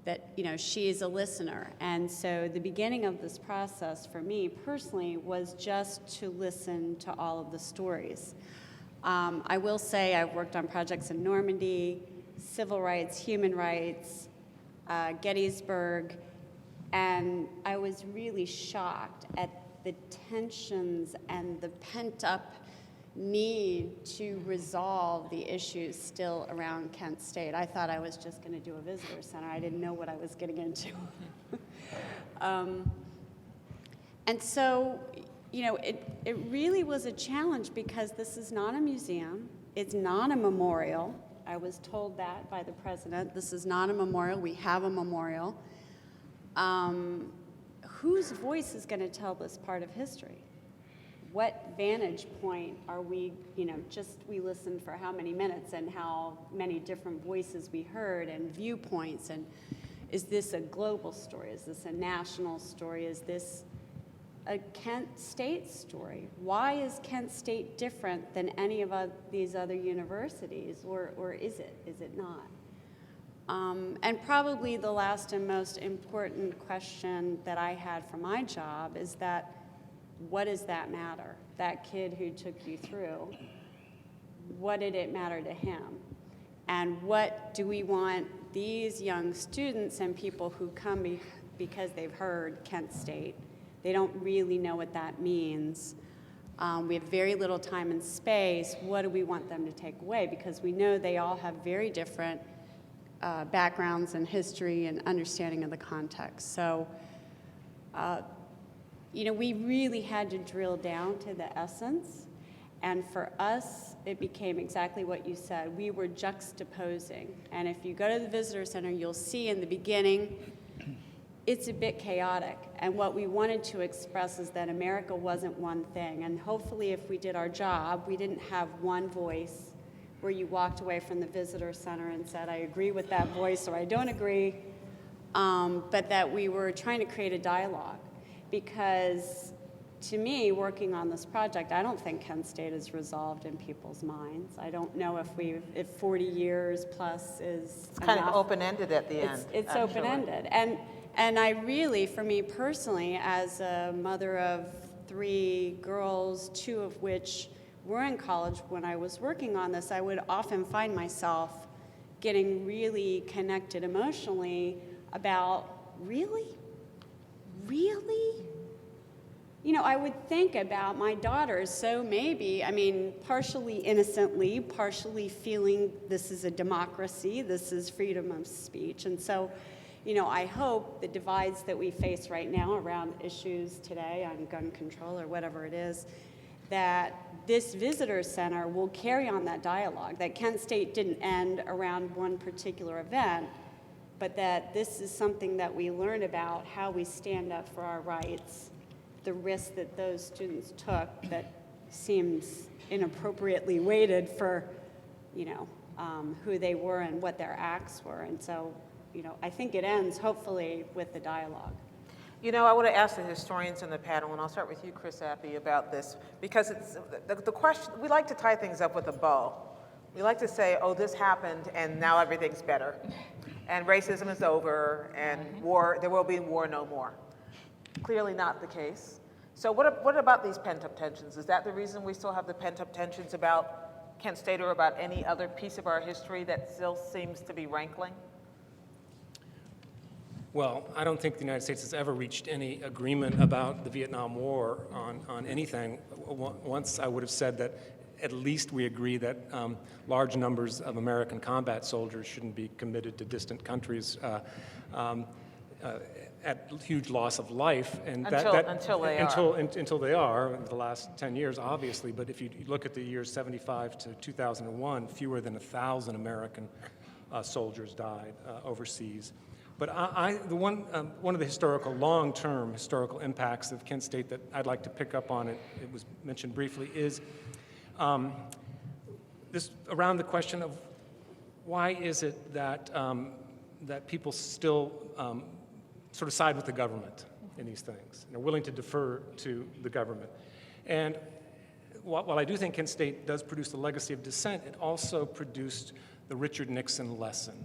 K: that, you know, she's a listener. And so the beginning of this process for me personally was just to listen to all of the stories. I will say I've worked on projects in Normandy, civil rights, human rights, Gettysburg, and I was really shocked at the tensions and the pent-up need to resolve the issues still around Kent State. I thought I was just going to do a visitor center. I didn't know what I was getting into. And so, you know, it really was a challenge, because this is not a museum. It's not a memorial. I was told that by the president. This is not a memorial. We have a memorial. Whose voice is going to tell this part of history? What vantage point are we, you know, we listened for how many minutes and how many different voices we heard and viewpoints, and is this a global story? Is this a national story? Is this a Kent State story? Why is Kent State different than any of these other universities, or is it not? And probably the last and most important question that I had for my job is that, what does that matter? That kid who took you through, what did it matter to him? And what do we want these young students and people who come because they've heard Kent State, they don't really know what that means. We have very little time and space. What do we want them to take away? Because we know they all have very different backgrounds and history and understanding of the context. So, you know, we really had to drill down to the essence. And for us, it became exactly what you said. We were juxtaposing. And if you go to the visitor center, you'll see in the beginning, it's a bit chaotic. And what we wanted to express is that America wasn't one thing. And hopefully, if we did our job, we didn't have one voice where you walked away from the visitor center and said, I agree with that voice, or I don't agree, but that we were trying to create a dialogue. Because to me, working on this project, I don't think Kent State is resolved in people's minds. I don't know if 40 years plus is
D: It's kind
K: enough.
D: of open-ended at the end.
K: It's
D: actually.
K: open-ended. And I really, for me personally, as a mother of 3 girls, 2 of which were in college when I was working on this, I would often find myself getting really connected emotionally about, really? You know, I would think about my daughters, so maybe, I mean, partially innocently, partially feeling this is a democracy, this is freedom of speech. And so, you know, I hope the divides that we face right now around issues today on gun control or whatever it is, that this visitor center will carry on that dialogue, that Kent State didn't end around one particular event, but that this is something that we learn about, how we stand up for our rights, the risk that those students took that seems inappropriately weighted for, you know, who they were and what their acts were. And so, you know, I think it ends hopefully with the dialogue.
D: You know, I want to ask the historians in the panel, and I'll start with you, Chris Appy, about this, because it's the question, we like to tie things up with a bow. We like to say, oh, this happened, and now everything's better. And racism is over, and there will be war no more. Clearly not the case. So what about these pent-up tensions? Is that the reason we still have the pent-up tensions about Kent State or about any other piece of our history that still seems to be rankling?
H: Well, I don't think the United States has ever reached any agreement about the Vietnam War on anything. Once I would have said that at least we agree that large numbers of American combat soldiers shouldn't be committed to distant countries at huge loss of life, and until they are in the last 10 years, obviously. But if you look at the years 75 to 2001, fewer than 1,000 American soldiers died overseas. But one of the long-term historical impacts of Kent State that I'd like to pick up on, it was mentioned briefly, is this around the question of why is it that that people still sort of side with the government in these things and are willing to defer to the government. And while I do think Kent State does produce the legacy of dissent, it also produced the Richard Nixon lesson.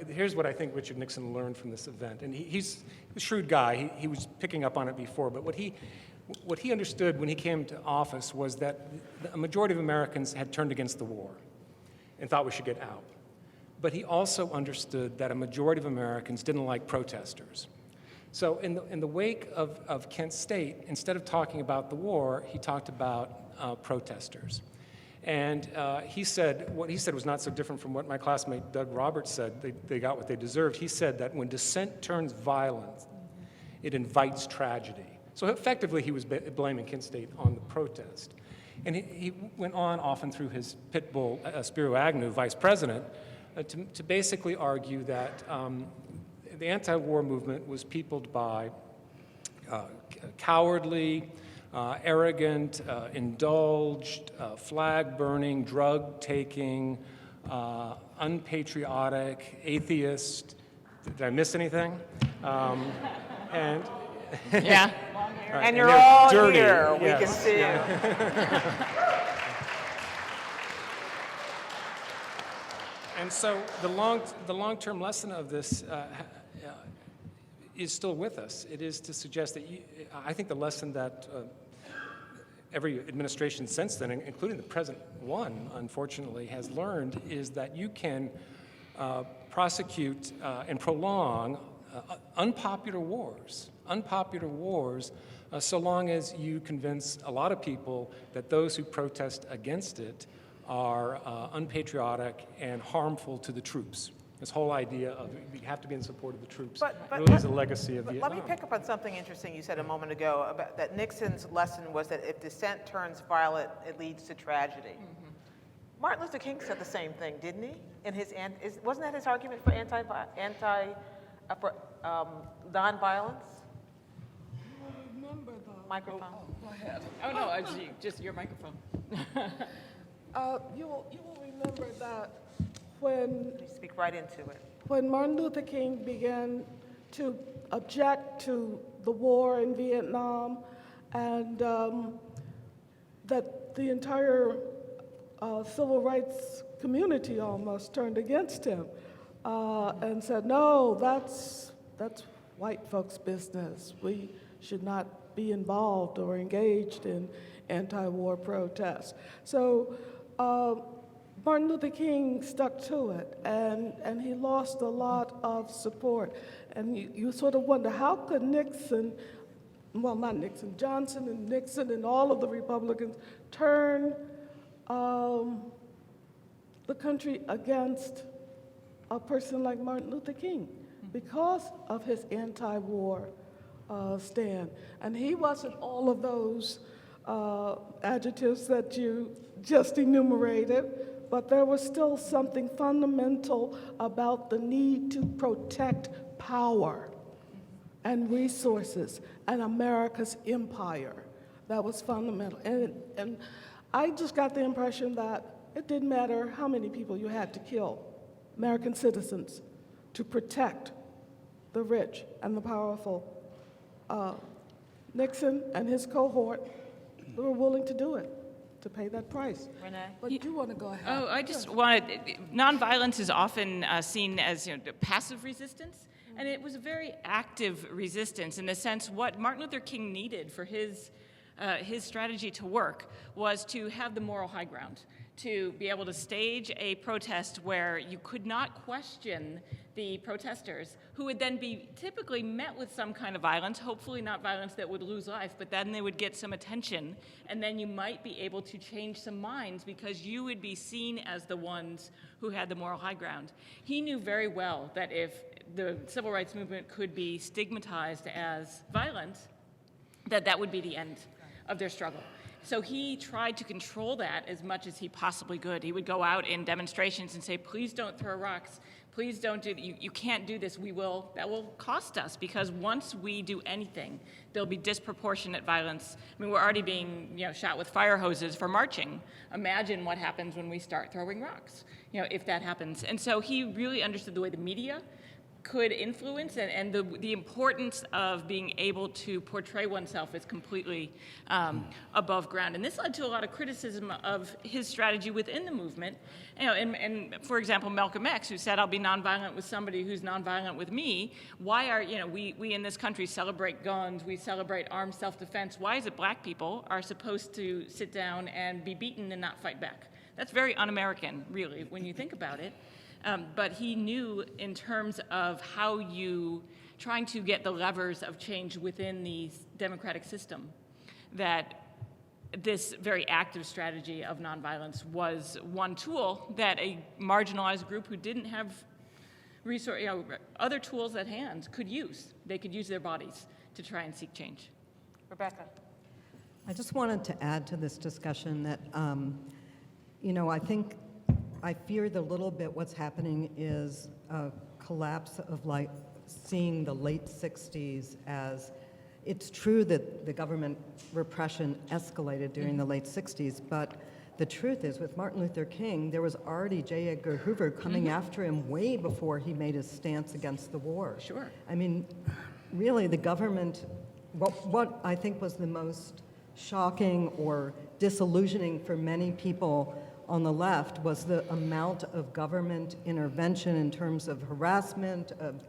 H: Here's what I think Richard Nixon learned from this event. And he's a shrewd guy. He was picking up on it before. But what he understood when he came to office was that a majority of Americans had turned against the war and thought we should get out. But he also understood that a majority of Americans didn't like protesters. So in the wake of Kent State, instead of talking about the war, he talked about protesters. And what he said was not so different from what my classmate Doug Roberts said. They got what they deserved. He said that when dissent turns violent, it invites tragedy. So effectively, he was blaming Kent State on the protest. And he went on often through his pit bull, Spiro Agnew, vice president, to basically argue that the anti-war movement was peopled by cowardly, arrogant, indulged, flag-burning, drug-taking, unpatriotic, atheist. Did I miss anything? And
I: Yeah.
H: right,
D: And you're
H: they're
D: all
H: dirty.
D: here. We
H: Yes,
D: can see
H: yeah. And so the long-term lesson of this is still with us. It is to suggest that I think the lesson that every administration since then, including the present one, unfortunately, has learned is that you can prosecute and prolong unpopular wars, so long as you convince a lot of people that those who protest against it are unpatriotic and harmful to the troops. This whole idea of we have to be in support of the troops really is a legacy of Vietnam.
D: Let me pick up on something interesting you said a moment ago about that Nixon's lesson was that if dissent turns violent, it leads to tragedy. Mm-hmm. Martin Luther King said the same thing, didn't he? In his wasn't that his argument for nonviolence?
L: Remember the
D: Microphone.
L: Go ahead.
I: Oh, no, just your microphone.
L: You will remember that when
D: You speak right into it.
L: when Martin Luther King began to object to the war in Vietnam, and that the entire civil rights community almost turned against him and said, "No, that's white folks' business. We should not be involved or engaged in anti-war protests." So Martin Luther King stuck to it, and he lost a lot of support. And you sort of wonder, how could Johnson and Nixon and all of the Republicans turn the country against a person like Martin Luther King because of his anti-war stand. And he wasn't all of those adjectives that you just enumerated, but there was still something fundamental about the need to protect power and resources and America's empire. That was fundamental. And I just got the impression that it didn't matter how many people you had to kill, American citizens, to protect the rich and the powerful. Nixon and his cohort were willing to do it, to pay that price.
D: Renee?
L: But you want to go ahead.
I: Oh, I just wanted, nonviolence is often seen as passive resistance, and it was a very active resistance in the sense what Martin Luther King needed for his strategy to work was to have the moral high ground, to be able to stage a protest where you could not question the protesters, who would then be typically met with some kind of violence, hopefully not violence that would lose life, but then they would get some attention, and then you might be able to change some minds because you would be seen as the ones who had the moral high ground. He knew very well that if the civil rights movement could be stigmatized as violent, that would be the end of their struggle. So he tried to control that as much as he possibly could. He would go out in demonstrations and say, please don't throw rocks. Please don't do, you can't do this. That will cost us, because once we do anything, there'll be disproportionate violence. I mean, we're already being shot with fire hoses for marching. Imagine what happens when we start throwing rocks, if that happens. And so he really understood the way the media could influence, and the importance of being able to portray oneself is completely above ground. And this led to a lot of criticism of his strategy within the movement. And for example, Malcolm X, who said, "I'll be nonviolent with somebody who's nonviolent with me." Why are, we in this country celebrate guns, we celebrate armed self-defense. Why is it black people are supposed to sit down and be beaten and not fight back? That's very un-American, really, when you think about it. But he knew in terms of how you, trying to get the levers of change within the democratic system, that this very active strategy of nonviolence was one tool that a marginalized group who didn't have other tools at hand could use. They could use their bodies to try and seek change.
D: Rebecca.
F: I just wanted to add to this discussion that, I fear that a little bit what's happening is a collapse of seeing the late 60s as, it's true that the government repression escalated during the late 60s, but the truth is with Martin Luther King, there was already J. Edgar Hoover coming after him way before he made his stance against the war.
I: Sure.
F: I mean, really the government, what I think was the most shocking or disillusioning for many people on the left was the amount of government intervention in terms of harassment, of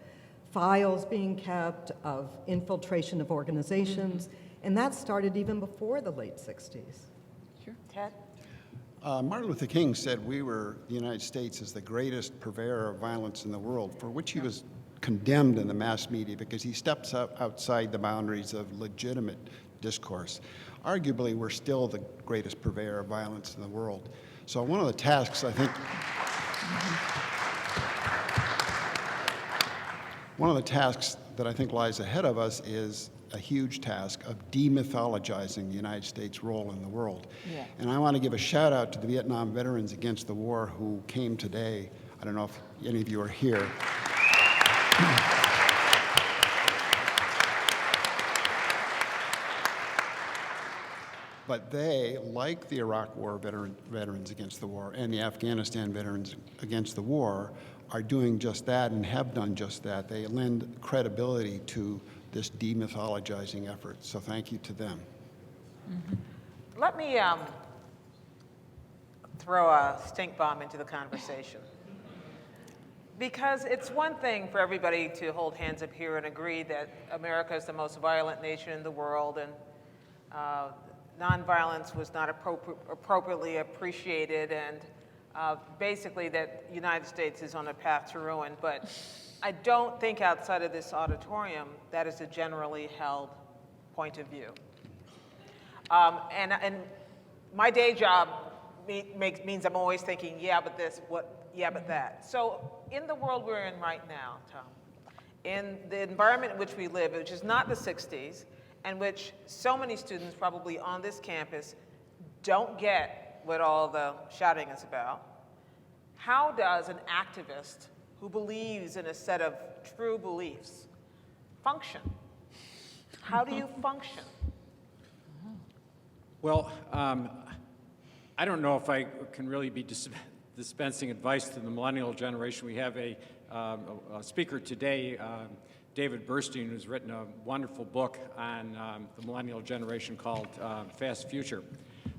F: files being kept, of infiltration of organizations, and that started even before the late 60s.
D: Sure. Ted?
G: Martin Luther King said the United States is the greatest purveyor of violence in the world, for which he was condemned in the mass media because he steps outside the boundaries of legitimate discourse. Arguably, we're still the greatest purveyor of violence in the world. So one of the tasks, I think, lies ahead of us is a huge task of demythologizing the United States' role in the world.
D: Yeah.
G: And I want to give a shout out to the Vietnam veterans against the war who came today. I don't know if any of you are here. But they, like the Iraq War veterans against the war and the Afghanistan veterans against the war, are doing just that and have done just that. They lend credibility to this demythologizing effort. So thank you to them.
D: Mm-hmm. Let me throw a stink bomb into the conversation. Because it's one thing for everybody to hold hands up here and agree that America is the most violent nation in the world, and nonviolence was not appropriately appreciated, and basically that the United States is on a path to ruin. But I don't think outside of this auditorium that is a generally held point of view. And my day job means I'm always thinking, yeah, but this, yeah, but that. So in the world we're in right now, Tom, in the environment in which we live, which is not the 60s, and which so many students probably on this campus don't get what all the shouting is about, how does an activist who believes in a set of true beliefs function? How do you function?
E: Well, I don't know if I can really be dispensing advice to the millennial generation. We have a speaker today, David Burstein, who's written a wonderful book on the millennial generation called Fast Future.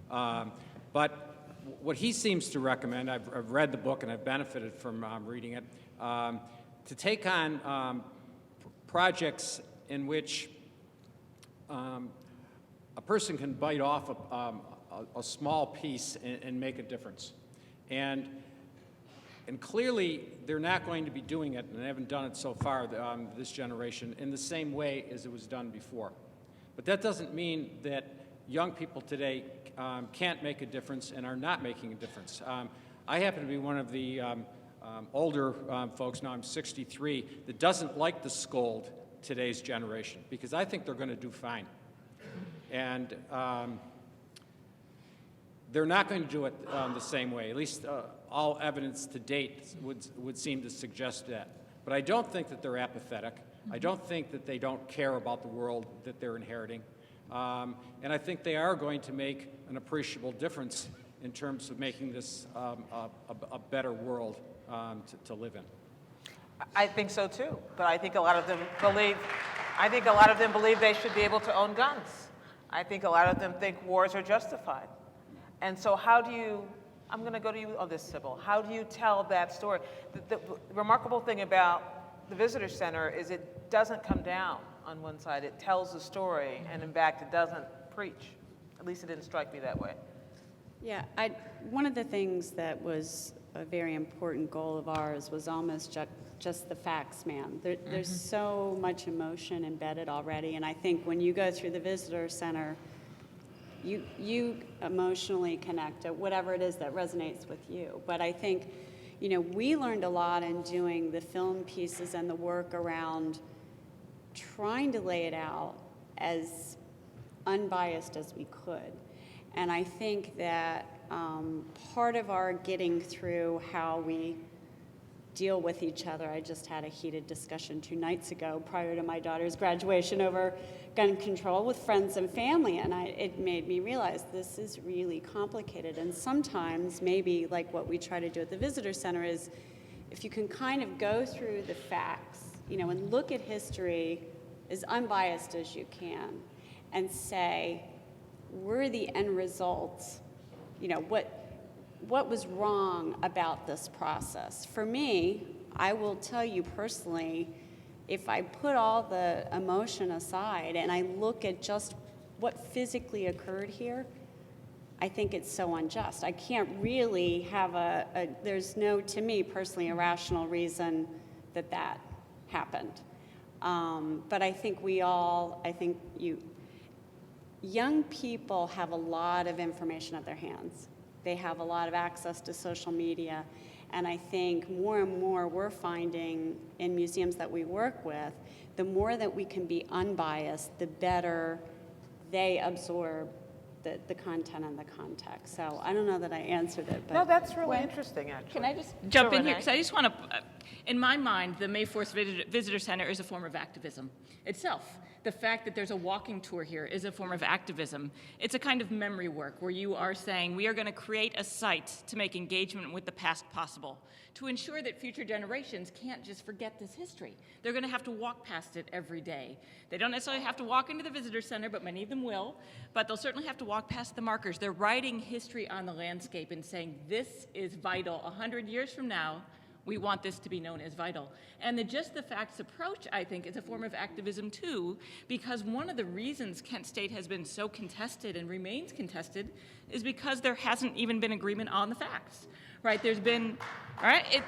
E: But what he seems to recommend, I've read the book and I've benefited from reading it, to take on projects in which a person can bite off a small piece and make a difference. And clearly, they're not going to be doing it, and they haven't done it so far, this generation, in the same way as it was done before. But that doesn't mean that young people today can't make a difference and are not making a difference. I happen to be one of the older folks, now I'm 63, that doesn't like to scold today's generation, because I think they're going to do fine. And they're not going to do it the same way. At least all evidence to date would seem to suggest that. But I don't think that they're apathetic. I don't think that they don't care about the world that they're inheriting. And I think they are going to make an appreciable difference in terms of making this a better world to live in.
D: I think so too, but I think a lot of them believe they should be able to own guns. I think a lot of them think wars are justified. And so how do you, I'm going to go to you on this, Sybil. How do you tell that story? The remarkable thing about the Visitor Center is it doesn't come down on one side. It tells the story, and in fact, it doesn't preach. At least it didn't strike me that way.
K: Yeah, one of the things that was a very important goal of ours was almost just the facts, ma'am. There's so much emotion embedded already, and I think when you go through the Visitor Center, you emotionally connect to whatever it is that resonates with you. But I think, we learned a lot in doing the film pieces and the work around trying to lay it out as unbiased as we could. And I think that part of our getting through how we deal with each other, I just had a heated discussion 2 nights ago prior to my daughter's graduation over gun control with friends and family, and it made me realize this is really complicated. And sometimes maybe like what we try to do at the Visitor Center is if you can kind of go through the facts, and look at history as unbiased as you can and say, were the end results, what was wrong about this process? For me, I will tell you personally, if I put all the emotion aside and I look at just what physically occurred here, I think it's so unjust. I can't really have there's no, to me personally, a rational reason that happened. But I think young people have a lot of information at their hands. They have a lot of access to social media. And I think more and more we're finding in museums that we work with, the more that we can be unbiased, the better they absorb the content and the context. So I don't know that I answered it. But
D: No, that's really interesting, actually.
I: Can I just jump in here? Because I just want to, in my mind, the May 4th Visitor Center is a form of activism itself. The fact that there's a walking tour here is a form of activism. It's a kind of memory work where you are saying we are going to create a site to make engagement with the past possible, to ensure that future generations can't just forget this history. They're going to have to walk past it every day. They don't necessarily have to walk into the Visitor Center, but many of them will, but they'll certainly have to walk past the markers. They're writing history on the landscape and saying this is vital. 100 years from now, we want this to be known as vital. And the Just the Facts approach, I think, is a form of activism too, because one of the reasons Kent State has been so contested and remains contested is because there hasn't even been agreement on the facts, right? There's been, all right?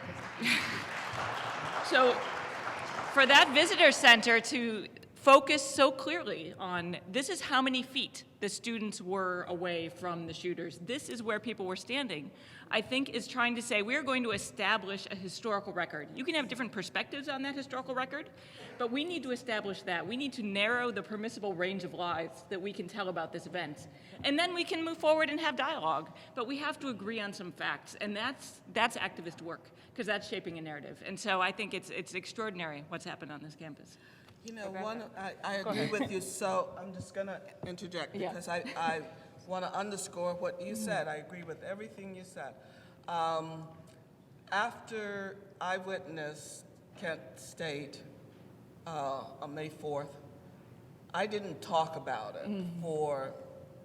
I: So for that visitor center to focus so clearly on this is how many feet the students were away from the shooters, this is where people were standing, I think is trying to say we're going to establish a historical record. You can have different perspectives on that historical record, but we need to establish that. We need to narrow the permissible range of lies that we can tell about this event. And then we can move forward and have dialogue, but we have to agree on some facts, and that's activist work, because that's shaping a narrative. And so I think it's extraordinary what's happened on this campus.
J: You know, I agree with you, so I'm just going to interject because I want to underscore what you said. I agree with everything you said. After I witnessed Kent State on May 4th, I didn't talk about it for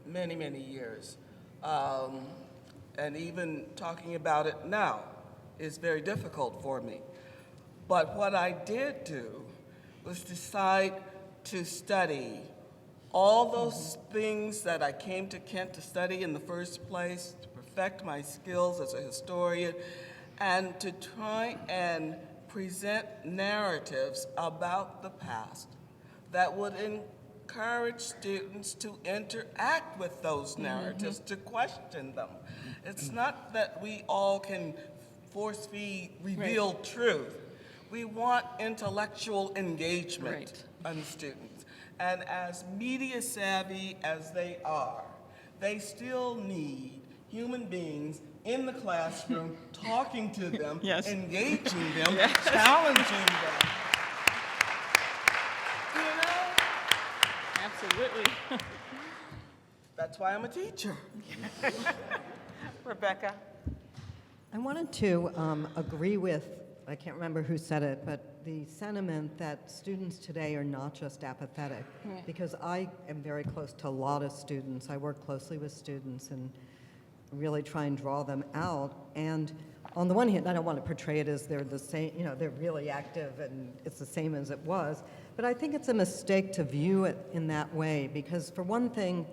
J: many, many years. And even talking about it now is very difficult for me. But what I did do was decide to study all those things that I came to Kent to study in the first place, to perfect my skills as a historian, and to try and present narratives about the past that would encourage students to interact with those narratives, to question them. It's not that we all can force-feed revealed truth. We want intellectual engagement on students. And as media savvy as they are, they still need human beings in the classroom talking to them, engaging them, challenging them. You know?
I: Absolutely.
J: That's why I'm a teacher.
D: Rebecca?
F: I wanted to agree with I can't remember who said it, but the sentiment that students today are not just apathetic, because I am very close to a lot of students. I work closely with students and really try and draw them out. And on the one hand, I don't want to portray it as they're the same, they're really active and it's the same as it was. But I think it's a mistake to view it in that way, because for one thing,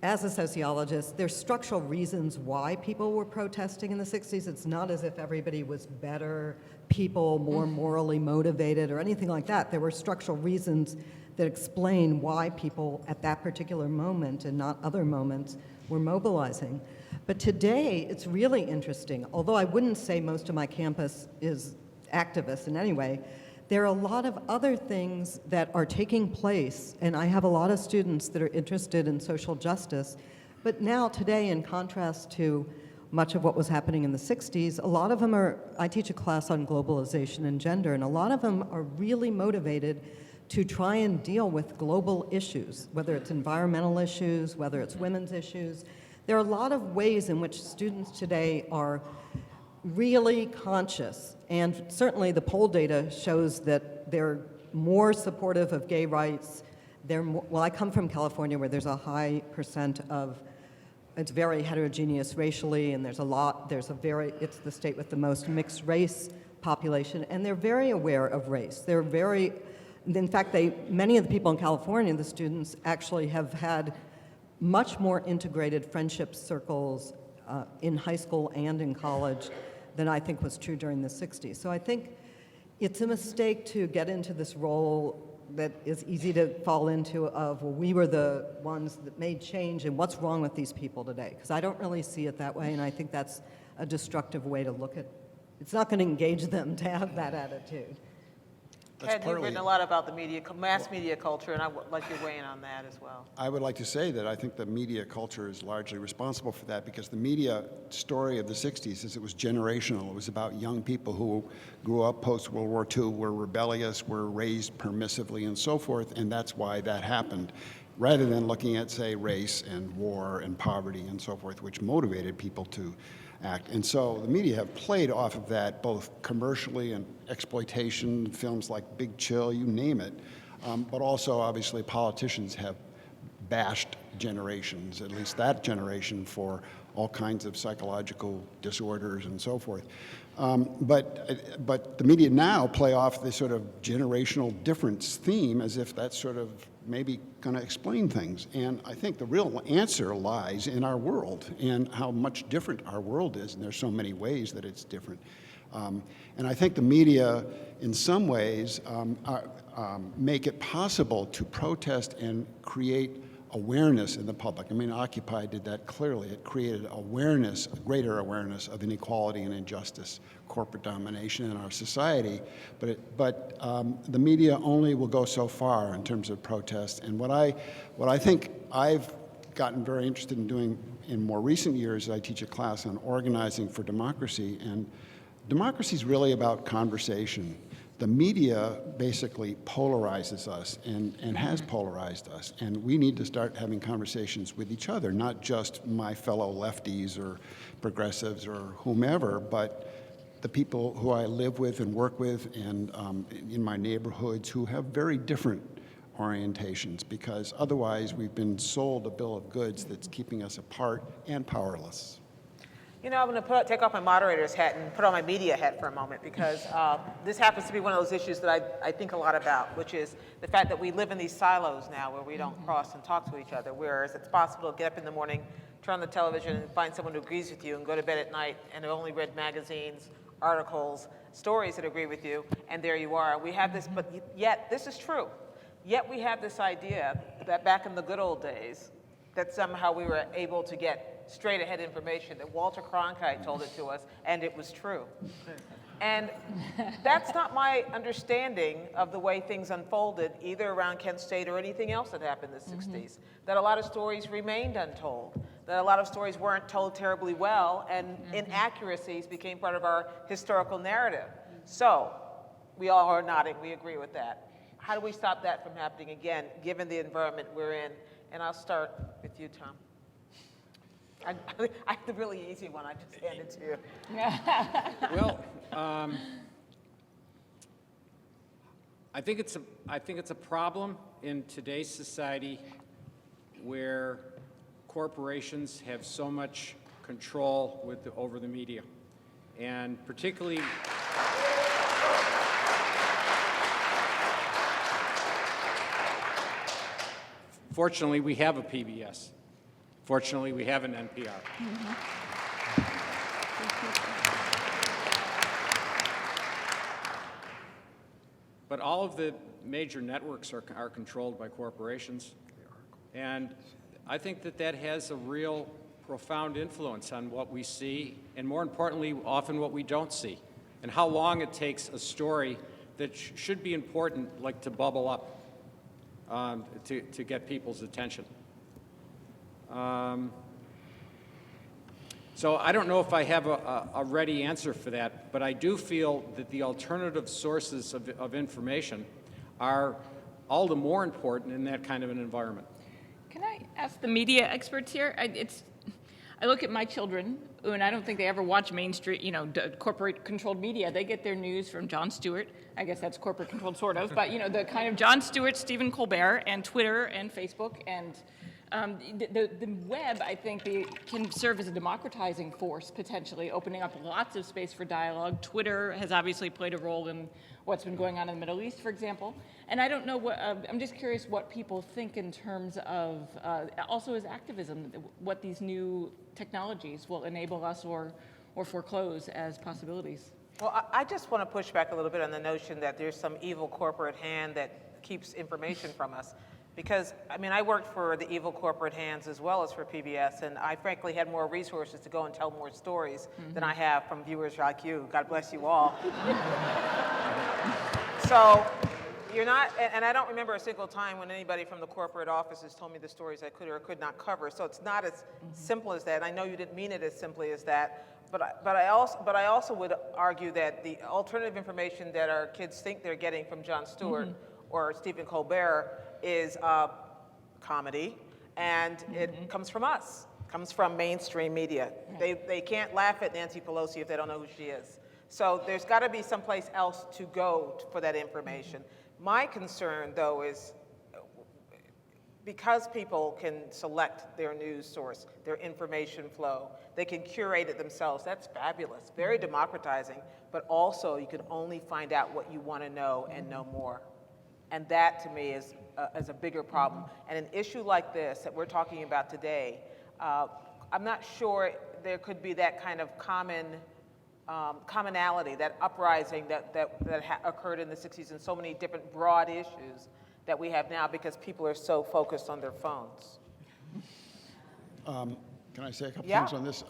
F: as a sociologist, there's structural reasons why people were protesting in the 60s. It's not as if everybody was better people, more morally motivated or anything like that. There were structural reasons that explain why people at that particular moment and not other moments were mobilizing. But today, it's really interesting. Although I wouldn't say most of my campus is activist in any way, there are a lot of other things that are taking place, and I have a lot of students that are interested in social justice. But now, today, in contrast to much of what was happening in the 60s, a lot of them are, I teach a class on globalization and gender, and a lot of them are really motivated to try and deal with global issues, whether it's environmental issues, whether it's women's issues. There are a lot of ways in which students today are really conscious, and certainly the poll data shows that they're more supportive of gay rights. Well, I come from California, where there's a high percent of, it's very heterogeneous racially, and it's the state with the most mixed race population, and they're very aware of race. In fact, many of the people in California, the students, actually have had much more integrated friendship circles in high school and in college than I think was true during the 60s. So I think it's a mistake to get into this role that is easy to fall into of, well, we were the ones that made change, and what's wrong with these people today? Because I don't really see it that way, and I think that's a destructive way to look at it. It's not going to engage them to have that attitude.
D: Ted, you've written a lot about the mass media culture, and I would like your weigh in on that as well.
G: I would like to say that I think the media culture is largely responsible for that, because the media story of the 60s is it was generational. It was about young people who grew up post-World War II, were rebellious, were raised permissively and so forth, and that's why that happened, rather than looking at, say, race and war and poverty and so forth, which motivated people to act. And so the media have played off of that, both commercially and exploitation, films like Big Chill, you name it. But also, obviously, politicians have bashed generations, at least that generation, for all kinds of psychological disorders and so forth. But the media now play off this sort of generational difference theme as if that's sort of maybe going to explain things. And I think the real answer lies in our world and how much different our world is, and there's so many ways that it's different. And I think the media, in some ways, make it possible to protest and create awareness in the public. I mean, Occupy did that clearly. It created awareness, greater awareness of inequality and injustice, corporate domination in our society. But the media only will go so far in terms of protest. And what I think I've gotten very interested in doing in more recent years, I teach a class on organizing for democracy, and democracy is really about conversation. The media basically polarizes us and has polarized us, and we need to start having conversations with each other, not just my fellow lefties or progressives or whomever, but the people who I live with and work with and in my neighborhoods who have very different orientations, because otherwise we've been sold a bill of goods that's keeping us apart and powerless.
D: You know, I'm going to take off my moderator's hat and put on my media hat for a moment, because this happens to be one of those issues that I think a lot about, which is the fact that we live in these silos now where we don't cross and talk to each other, whereas it's possible to get up in the morning, turn on the television, and find someone who agrees with you, and go to bed at night and have only read magazines, articles, stories that agree with you, and there you are. We have this, but yet, this is true, yet we have this idea that back in the good old days, that somehow we were able to get straight ahead information, that Walter Cronkite told it to us, and it was true. And that's not my understanding of the way things unfolded, either around Kent State or anything else that happened in the 60s. That a lot of stories remained untold, that a lot of stories weren't told terribly well, and inaccuracies became part of our historical narrative. So, we all are nodding, we agree with that. How do we stop that from happening again, given the environment we're in? And I'll start with you, Tom. I have the really easy one. I just handed to you.
E: Well, I think it's a problem in today's society where corporations have so much control over the media, and particularly. Fortunately, we have a PBS. Fortunately, we have an NPR. But all of the major networks are controlled by corporations. And I think that has a real profound influence on what we see, and more importantly, often what we don't see, and how long it takes a story that should be important, like to bubble up. To get people's attention. So I don't know if I have a ready answer for that, but I do feel that the alternative sources of information are all the more important in that kind of an environment.
I: Can I ask the media experts here? I look at my children, and I don't think they ever watch mainstream, corporate-controlled media. They get their news from Jon Stewart. I guess that's corporate-controlled, sort of. But, the kind of Jon Stewart, Stephen Colbert, and Twitter and Facebook. And the web, I think, can serve as a democratizing force, potentially, opening up lots of space for dialogue. Twitter has obviously played a role in what's been going on in the Middle East, for example. And I don't know I'm just curious what people think in terms of, also as activism, what these new technologies will enable us or foreclose as possibilities.
D: Well, I just want to push back a little bit on the notion that there's some evil corporate hand that keeps information from us. Because, I worked for the evil corporate hands as well as for PBS, and I frankly had more resources to go and tell more stories than I have from viewers like you. God bless you all. So, you're not, and I don't remember a single time when anybody from the corporate offices told me the stories I could or could not cover. So it's not as simple as that. I know you didn't mean it as simply as that, but I also would argue that the alternative information that our kids think they're getting from Jon Stewart or Stephen Colbert is comedy, and it comes from us, comes from mainstream media. They can't laugh at Nancy Pelosi if they don't know who she is. So there's got to be someplace else to go for that information. My concern, though, is because people can select their news source, their information flow, they can curate it themselves. That's fabulous, very democratizing, but also you can only find out what you want to know and no more. And that, to me, is a bigger problem. And an issue like this that we're talking about today, I'm not sure there could be that kind of commonality, that uprising that occurred in the 60s and so many different broad issues that we have now because people are so focused on their phones.
G: Can I say a couple things on this?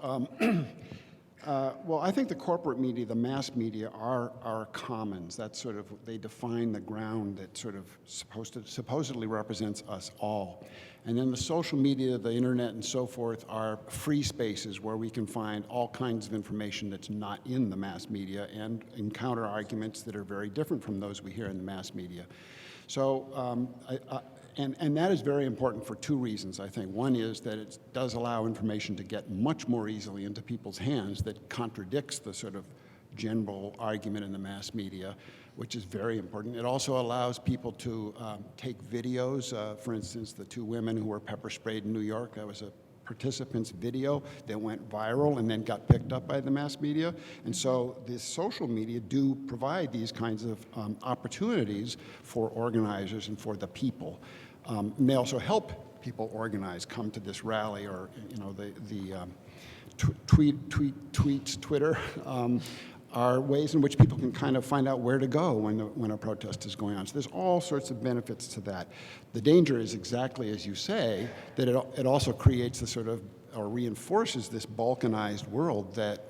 G: Well, I think the corporate media, the mass media, are commons. That's sort of, they define the ground that sort of supposedly represents us all. And then the social media, the internet, and so forth are free spaces where we can find all kinds of information that's not in the mass media and encounter arguments that are very different from those we hear in the mass media. So, and that is very important for two reasons, I think. One is that it does allow information to get much more easily into people's hands that contradicts the sort of general argument in the mass media, which is very important. It also allows people to take videos. For instance, the two women who were pepper sprayed in New York, that was a participant's video that went viral and then got picked up by the mass media. And so the social media do provide these kinds of opportunities for organizers and for the people. And they also help people organize, come to this rally, or the tweets, Twitter, are ways in which people can kind of find out where to go when a protest is going on. So there's all sorts of benefits to that. The danger is exactly as you say, that it also creates the sort of, or reinforces this balkanized world that,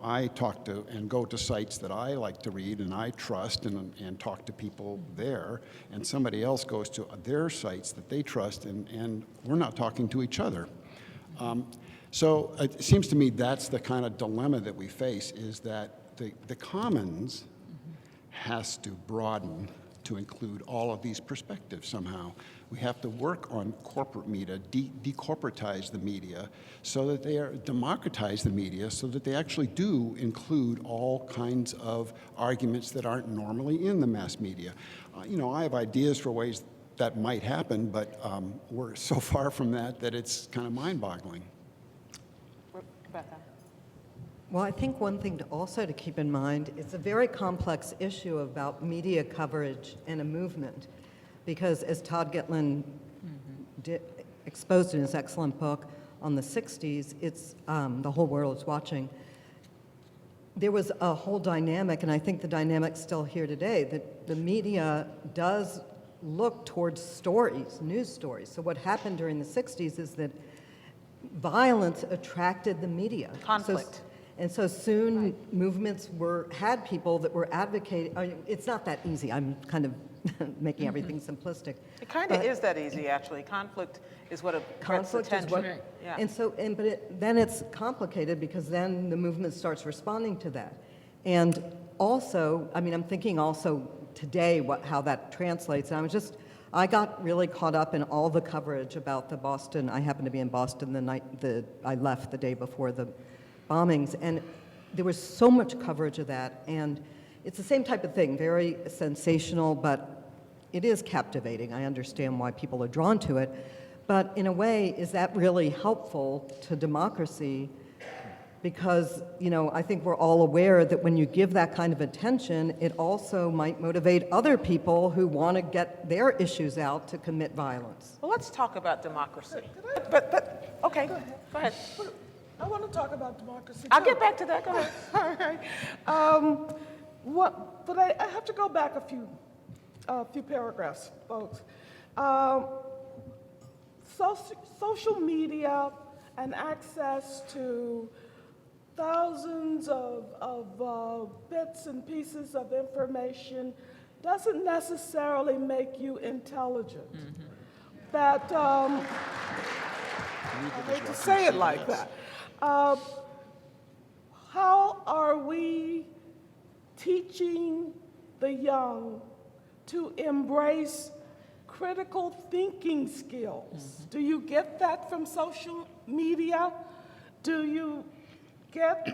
G: I talk to and go to sites that I like to read and I trust and talk to people there, and somebody else goes to their sites that they trust and we're not talking to each other. So it seems to me that's the kind of dilemma that we face, is that the commons has to broaden to include all of these perspectives somehow. We have to work on corporate media, decorporatize the media, so that they are democratize the media, so that they actually do include all kinds of arguments that aren't normally in the mass media. You know, I have ideas for ways that might happen, but we're so far from that that it's kind of mind-boggling.
D: Rebecca.
F: Well, I think one thing to keep in mind, it's a very complex issue about media coverage and a movement, because as Todd Gitlin exposed in his excellent book on the 60s, it's The Whole World is Watching. There was a whole dynamic, and I think the dynamic's still here today, that the media does look towards stories, news stories. So what happened during the 60s is that violence attracted the media.
D: Conflict.
F: And so soon movements had people that were advocating. It's not that easy. I'm kind of making everything simplistic.
D: It kind of is that easy, actually. Conflict is what gets attention. Yeah.
F: And so, then it's complicated because then the movement starts responding to that. And also, I mean, I'm thinking also today how that translates. And I got really caught up in all the coverage about the Boston. I happened to be in Boston the night I left the day before the bombings, and there was so much coverage of that, and it's the same type of thing, very sensational, but it is captivating. I understand why people are drawn to it, but in a way, is that really helpful to democracy? Because, you know, I think we're all aware that when you give that kind of attention, it also might motivate other people who want to get their issues out to commit violence.
D: Well, let's talk about democracy. But okay, go ahead.
L: I want to talk about democracy.
D: I'll get back to that. Go ahead.
L: All right. But I have to go back a few paragraphs, folks. Social media and access to thousands of bits and pieces of information doesn't necessarily make you intelligent. That I hate to say it like that. How are we teaching the young to embrace critical thinking skills? Do you get that from social media? Do you get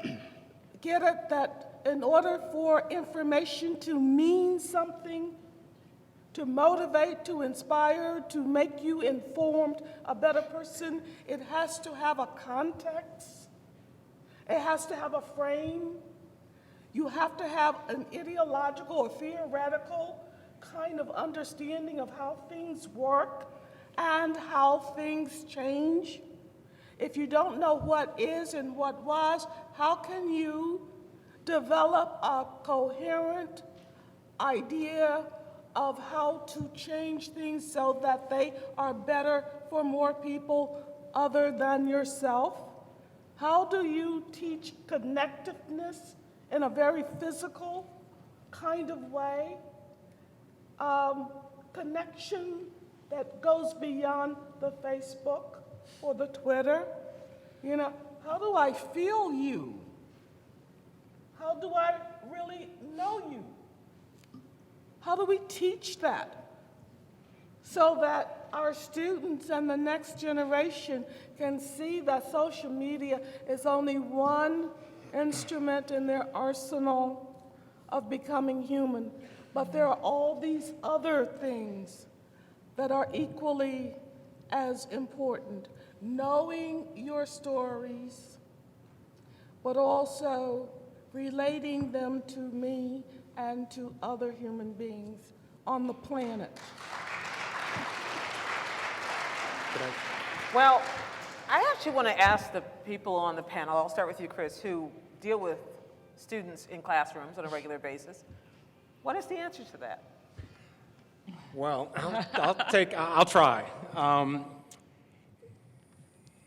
L: it that in order for information to mean something, to motivate, to inspire, to make you informed, a better person, it has to have a context. It has to have a frame. You have to have an ideological or theoretical kind of understanding of how things work and how things change. If you don't know what is and what was, how can you develop a coherent idea of how to change things so that they are better for more people other than yourself? How do you teach connectiveness in a very physical kind of way? Connection that goes beyond the Facebook or the Twitter. You know, how do I feel you? How do I really know you? How do we teach that so that our students and the next generation can see that social media is only one instrument in their arsenal of becoming human, but there are all these other things that are equally as important. Knowing your stories, but also relating them to me and to other human beings on the planet.
D: Well, I actually want to ask the people on the panel, I'll start with you, Chris, who deal with students in classrooms on a regular basis. What is the answer to that?
H: Well, I'll try.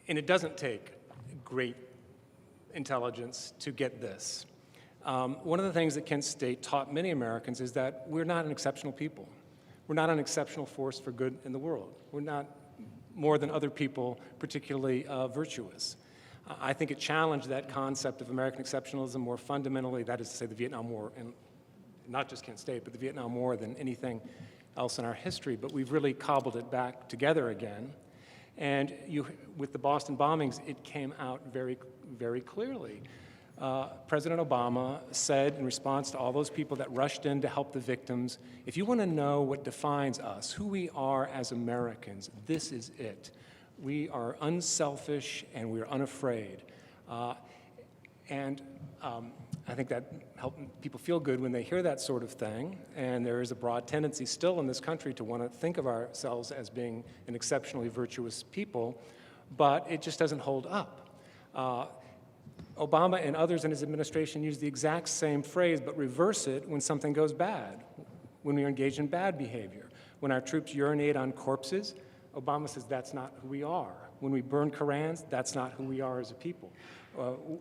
H: And it doesn't take great intelligence to get this. One of the things that Kent State taught many Americans is that we're not an exceptional people. We're not an exceptional force for good in the world. We're not more than other people, particularly virtuous. I think it challenged that concept of American exceptionalism more fundamentally, that is to say the Vietnam War not just Kent State, but the Vietnam War than anything else in our history, but we've really cobbled it back together again. And with the Boston bombings, it came out very, very clearly. President Obama said in response to all those people that rushed in to help the victims, if you want to know what defines us, who we are as Americans, this is it. We are unselfish and we are unafraid. I think that helps people feel good when they hear that sort of thing, and there is a broad tendency still in this country to want to think of ourselves as being an exceptionally virtuous people, but it just doesn't hold up. Obama and others in his administration use the exact same phrase, but reverse it when something goes bad, when we are engaged in bad behavior. When our troops urinate on corpses, Obama says that's not who we are. When we burn Korans, that's not who we are as a people.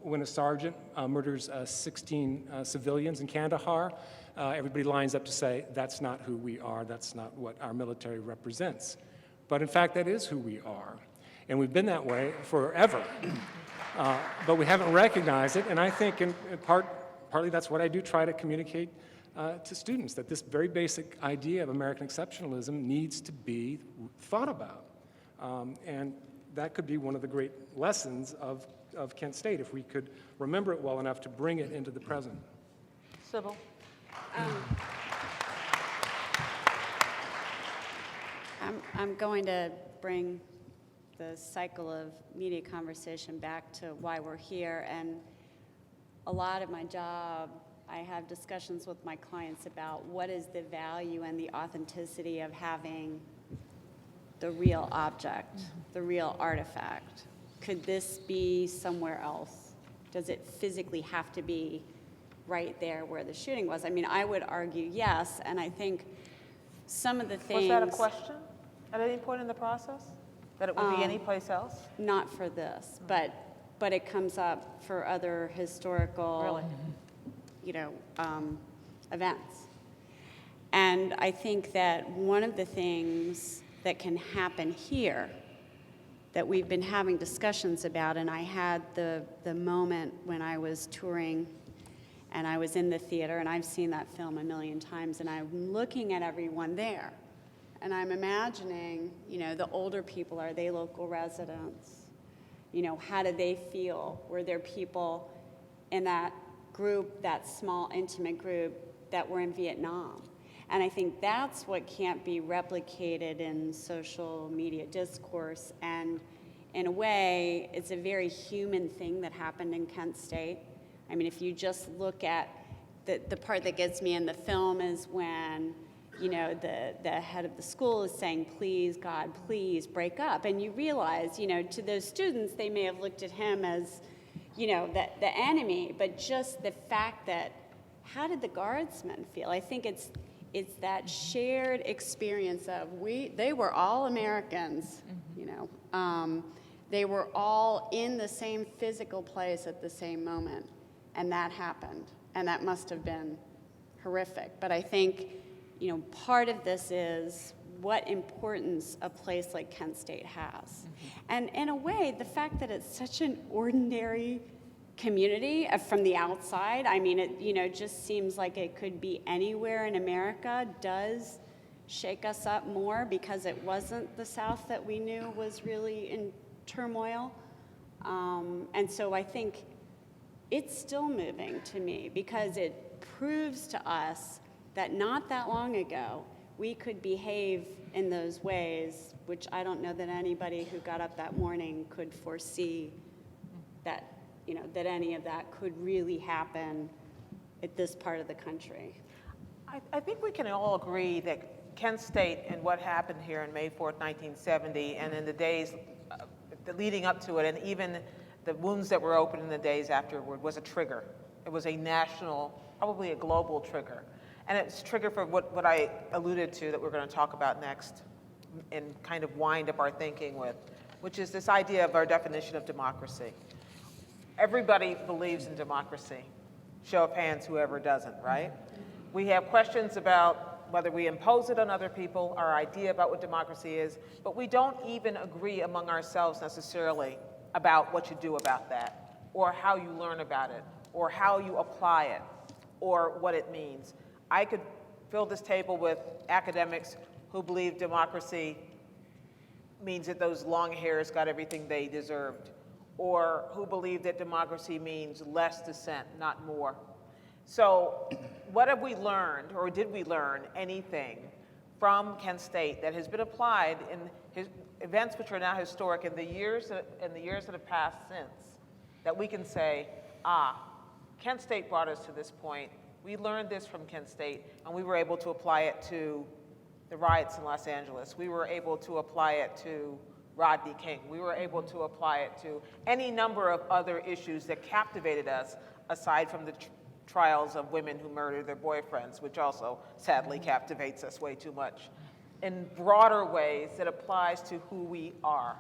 H: When a sergeant murders 16 civilians in Kandahar, everybody lines up to say, that's not who we are, that's not what our military represents. But in fact, that is who we are. And we've been that way forever. But we haven't recognized it, and I think in partly that's what I do try to communicate to students, that this very basic idea of American exceptionalism needs to be thought about. And that could be one of the great lessons of Kent State, if we could remember it well enough to bring it into the present.
A: Sybil?
K: I'm going to bring the cycle of media conversation back to why we're here. And a lot of my job, I have discussions with my clients about what is the value and the authenticity of having the real object, the real artifact. Could this be somewhere else? Does it physically have to be right there where the shooting was? I mean, I would argue yes, and I think some of the things...
D: Was that a question at any point in the process? That it would be any place else?
K: Not for this, but it comes up for other historical, events. And I think that one of the things that can happen here that we've been having discussions about, and I had the moment when I was touring and I was in the theater, and I've seen that film a million times, and I'm looking at everyone there. And I'm imagining, the older people, are they local residents? How did they feel? Were there people in that group, that small, intimate group, that were in Vietnam? And I think that's what can't be replicated in social media discourse. And in a way, it's a very human thing that happened in Kent State. I mean, if you just look at the part that gets me in the film is when the head of the school is saying, please, God, please break up. And you realize, to those students, they may have looked at him as, the enemy, but just the fact that, how did the guardsmen feel? I think it's that shared experience of they were all Americans, they were all in the same physical place at the same moment, and that happened, and that must have been horrific. But I think, part of this is what importance a place like Kent State has. And in a way, the fact that it's such an ordinary community from the outside, I mean, it just seems like it could be anywhere in America, does shake us up more because it wasn't the South that we knew was really in turmoil. And so I think it's still moving to me because it proves to us that not that long ago, we could behave in those ways, which I don't know that anybody who got up that morning could foresee that, that any of that could really happen at this part of the country.
D: I think we can all agree that Kent State and what happened here on May 4th, 1970, and in the days leading up to it, and even the wounds that were opened in the days afterward, was a trigger. It was a national, probably a global trigger. And it's a trigger for what I alluded to that we're going to talk about next and kind of wind up our thinking with, which is this idea of our definition of democracy. Everybody believes in democracy. Show of hands, whoever doesn't, right? We have questions about whether we impose it on other people, our idea about what democracy is, but we don't even agree among ourselves necessarily about what you do about that, or how you learn about it, or how you apply it, or what it means. I could fill this table with academics who believe democracy means that those long hairs got everything they deserved, or who believe that democracy means less dissent, not more. So what have we learned, or did we learn anything from Kent State that has been applied in events which are now historic in the years that have passed since, that we can say, Kent State brought us to this point. We learned this from Kent State, and we were able to apply it to the riots in Los Angeles. We were able to apply it to Rodney King. We were able to apply it to any number of other issues that captivated us, aside from the trials of women who murdered their boyfriends, which also sadly captivates us way too much, in broader ways that applies to who we are.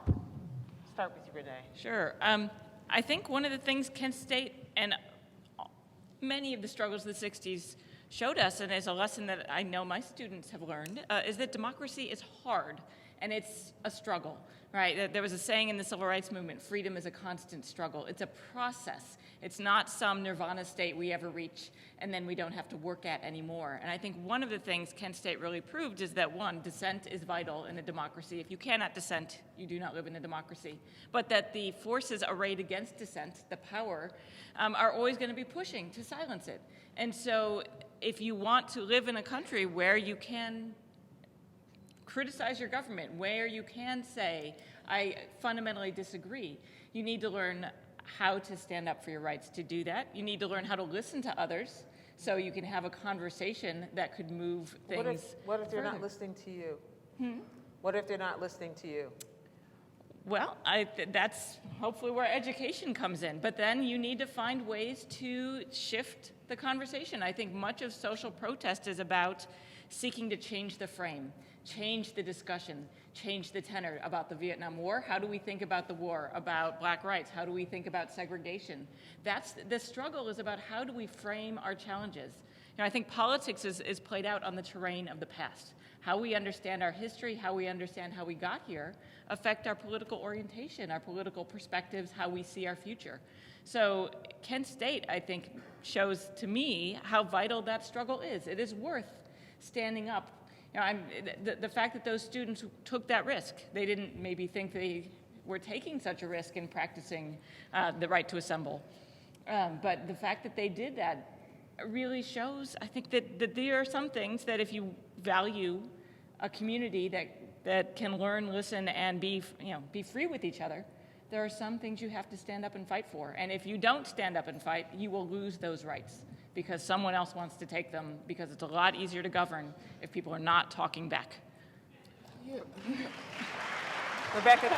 D: Start with you, Renee.
I: Sure. I think one of the things Kent State and many of the struggles of the 60s showed us, and is a lesson that I know my students have learned, is that democracy is hard, and it's a struggle, right? There was a saying in the civil rights movement, freedom is a constant struggle. It's a process. It's not some nirvana state we ever reach and then we don't have to work at anymore. And I think one of the things Kent State really proved is that, one, dissent is vital in a democracy. If you cannot dissent, you do not live in a democracy. But that the forces arrayed against dissent, the power, are always going to be pushing to silence it. And so if you want to live in a country where you can criticize your government, where you can say, I fundamentally disagree, you need to learn how to stand up for your rights to do that. You need to learn how to listen to others so you can have a conversation that could move things
D: What if they're
I: further.
D: not listening to you? What if they're not listening to you?
I: Well, that's hopefully where education comes in. But then you need to find ways to shift the conversation. I think much of social protest is about seeking to change the frame, change the discussion, change the tenor about the Vietnam War. How do we think about the war, about black rights? How do we think about segregation? The struggle is about how do we frame our challenges. You know, I think politics is played out on the terrain of the past. How we understand our history, how we understand how we got here, affect our political orientation, our political perspectives, how we see our future. So Kent State, I think, shows to me how vital that struggle is. It is worth standing up. You know, the fact that those students took that risk, they didn't maybe think they were taking such a risk in practicing the right to assemble. But the fact that they did that really shows, I think, that there are some things that if you value a community that can learn, listen, and be free with each other, there are some things you have to stand up and fight for. And if you don't stand up and fight, you will lose those rights because someone else wants to take them, because it's a lot easier to govern if people are not talking back.
D: Rebecca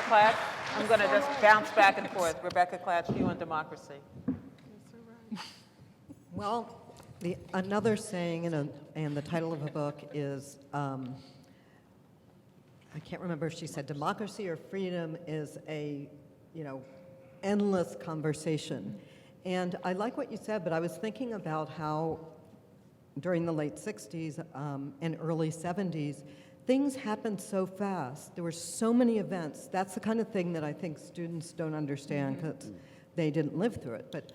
D: Clapp, I'm going to just bounce back and forth. Rebecca Clapp, you on democracy.
F: Well, another saying and the title of a book is, I can't remember if she said democracy or freedom is a, endless conversation. And I like what you said, but I was thinking about how during the late 60s and early 70s, things happened so fast. There were so many events. That's the kind of thing that I think students don't understand because they didn't live through it. But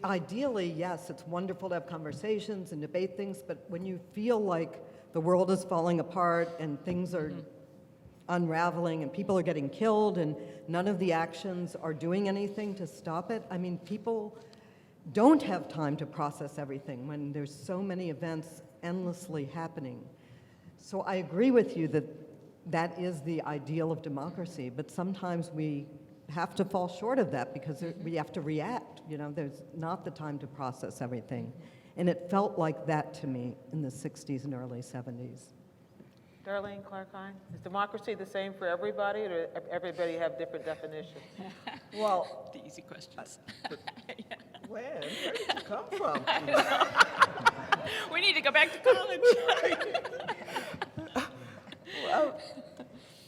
F: ideally, yes, it's wonderful to have conversations and debate things, but when you feel like the world is falling apart and things are unraveling and people are getting killed and none of the actions are doing anything to stop it, I mean, people don't have time to process everything when there's so many events endlessly happening. So I agree with you that that is the ideal of democracy, but sometimes we have to fall short of that because we have to react. There's not the time to process everything. And it felt like that to me in the 60s and early 70s.
D: Darlene Clark-Hine, is democracy the same for everybody, or does everybody have different definitions?
J: Well,
I: The easy questions.
J: Gwen, where did you come from?
I: We need to go back to college.
J: Well,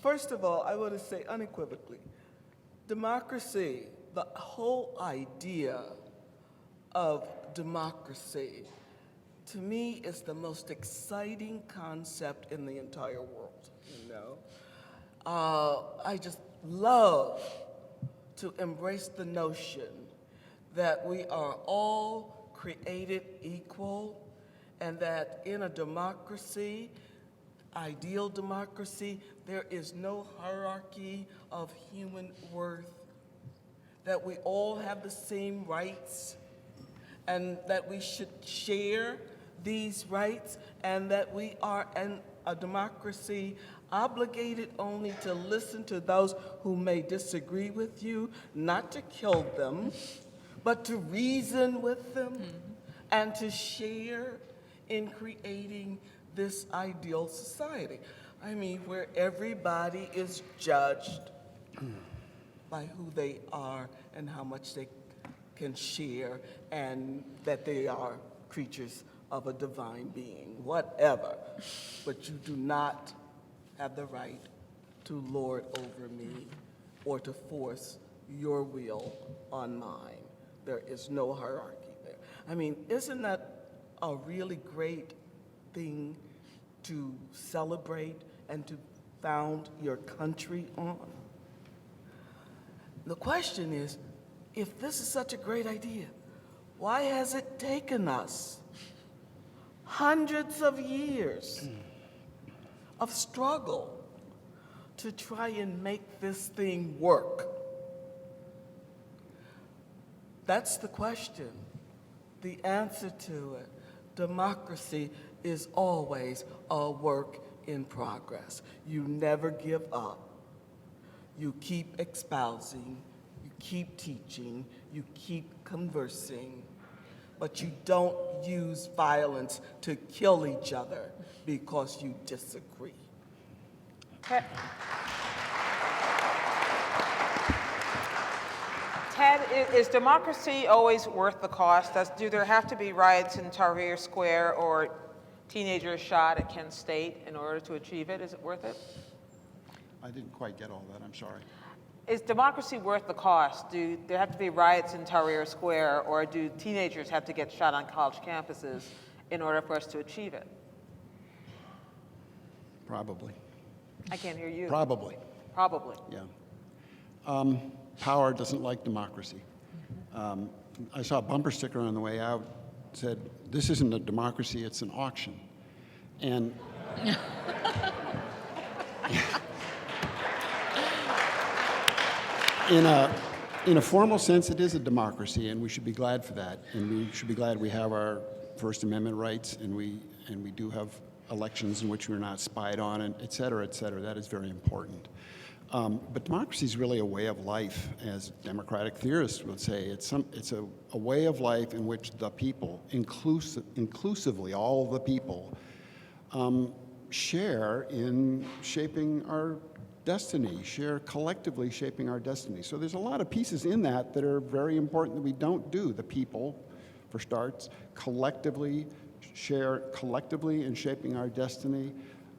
J: first of all, I want to say unequivocally, democracy, the whole idea of democracy, to me, is the most exciting concept in the entire world, I just love to embrace the notion that we are all
M: created equal, and that in a democracy, ideal democracy, there is no hierarchy of human worth, that we all have the same rights, and that we should share these rights, and that we are a democracy obligated only to listen to those who may disagree with you, not to kill them, but to reason with them and to share in creating this ideal society. I mean, where everybody is judged by who they are and how much they can share, and that they are creatures of a divine being, whatever. But you do not have the right to lord over me or to force your will on mine. There is no hierarchy there. I mean, isn't that a really great thing to celebrate and to found your country on? The question is, if this is such a great idea, why has it taken us hundreds of years of struggle to try and make this thing work? That's the question. The answer to it, democracy is always a work in progress. You never give up. You keep espousing, you keep teaching, you keep conversing, but you don't use violence to kill each other because you disagree.
D: Ted, is democracy always worth the cost? Do there have to be riots in Tahrir Square or teenagers shot at Kent State in order to achieve it? Is it worth it?
G: I didn't quite get all that, I'm sorry.
D: Is democracy worth the cost? Do there have to be riots in Tahrir Square, or do teenagers have to get shot on college campuses in order for us to achieve it?
G: Probably.
D: I can't hear you.
G: Probably.
D: Probably.
G: Yeah. Power doesn't like democracy. I saw a bumper sticker on the way out that said, "This isn't a democracy, it's an auction." And in a formal sense, it is a democracy, and we should be glad for that. And we should be glad we have our First Amendment rights, and we do have elections in which we're not spied on, and et cetera, et cetera. That is very important. But democracy is really a way of life, as democratic theorists would say. It's a way of life in which the people, inclusively all of the people, share in shaping our destiny, share collectively shaping our destiny. So there's a lot of pieces in that that are very important that we don't do. The people, for starts, collectively share collectively in shaping our destiny.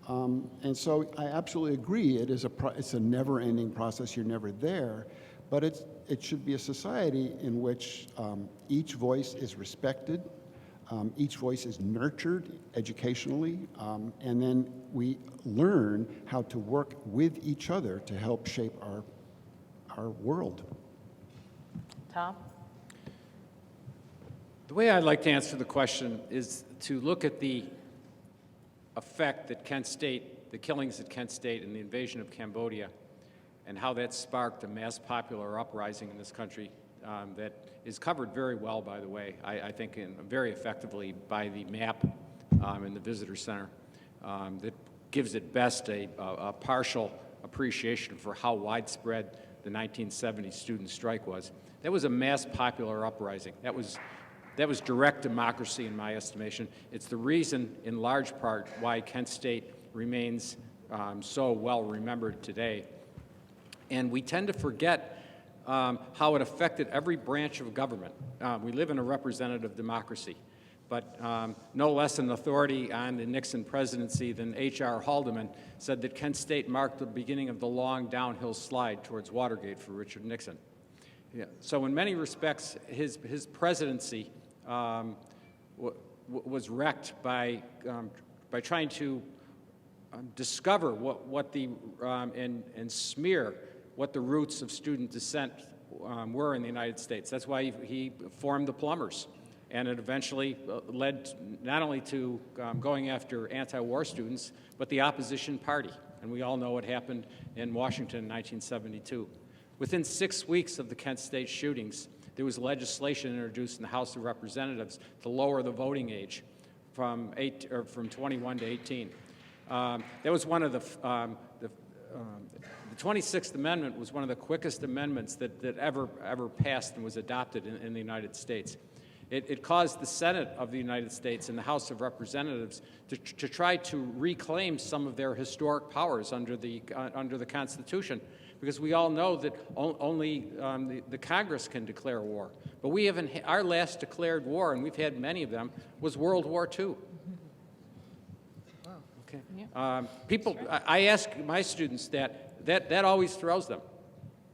G: And so I absolutely agree. It's a never-ending process. You're never there, but it should be a society in which each voice is respected, each voice is nurtured educationally, and then we learn how to work with each other to help shape our world.
D: Tom?
E: The way I'd like to answer the question is to look at the effect that Kent State, the killings at Kent State and the invasion of Cambodia, and how that sparked a mass popular uprising in this country that is covered very well, by the way, I think very effectively by the map in the visitor center that gives at best a partial appreciation for how widespread the 1970 student strike was. That was a mass popular uprising. That was direct democracy in my estimation. It's the reason, in large part, why Kent State remains so well remembered today. And we tend to forget how it affected every branch of government. We live in a representative democracy, but no less an authority on the Nixon presidency than H.R. Haldeman said that Kent State marked the beginning of the long downhill slide towards Watergate for Richard Nixon. Yeah. So in many respects, his presidency was wrecked by trying to discover what the and smear what the roots of student dissent were in the United States. That's why he formed the plumbers. And it eventually led not only to going after anti-war students, but the opposition party. And we all know what happened in Washington in 1972. Within 6 weeks of the Kent State shootings, there was legislation introduced in the House of Representatives to lower the voting age from 21 to 18. That was one of the 26th Amendment was one of the quickest amendments that ever passed and was adopted in the United States. It caused the Senate of the United States and the House of Representatives to try to reclaim some of their historic powers under the Constitution, because we all know that only the Congress can declare war. But we haven't. Our last declared war, and we've had many of them, was World War II. Okay. Yeah. People, I ask my students that always throws them,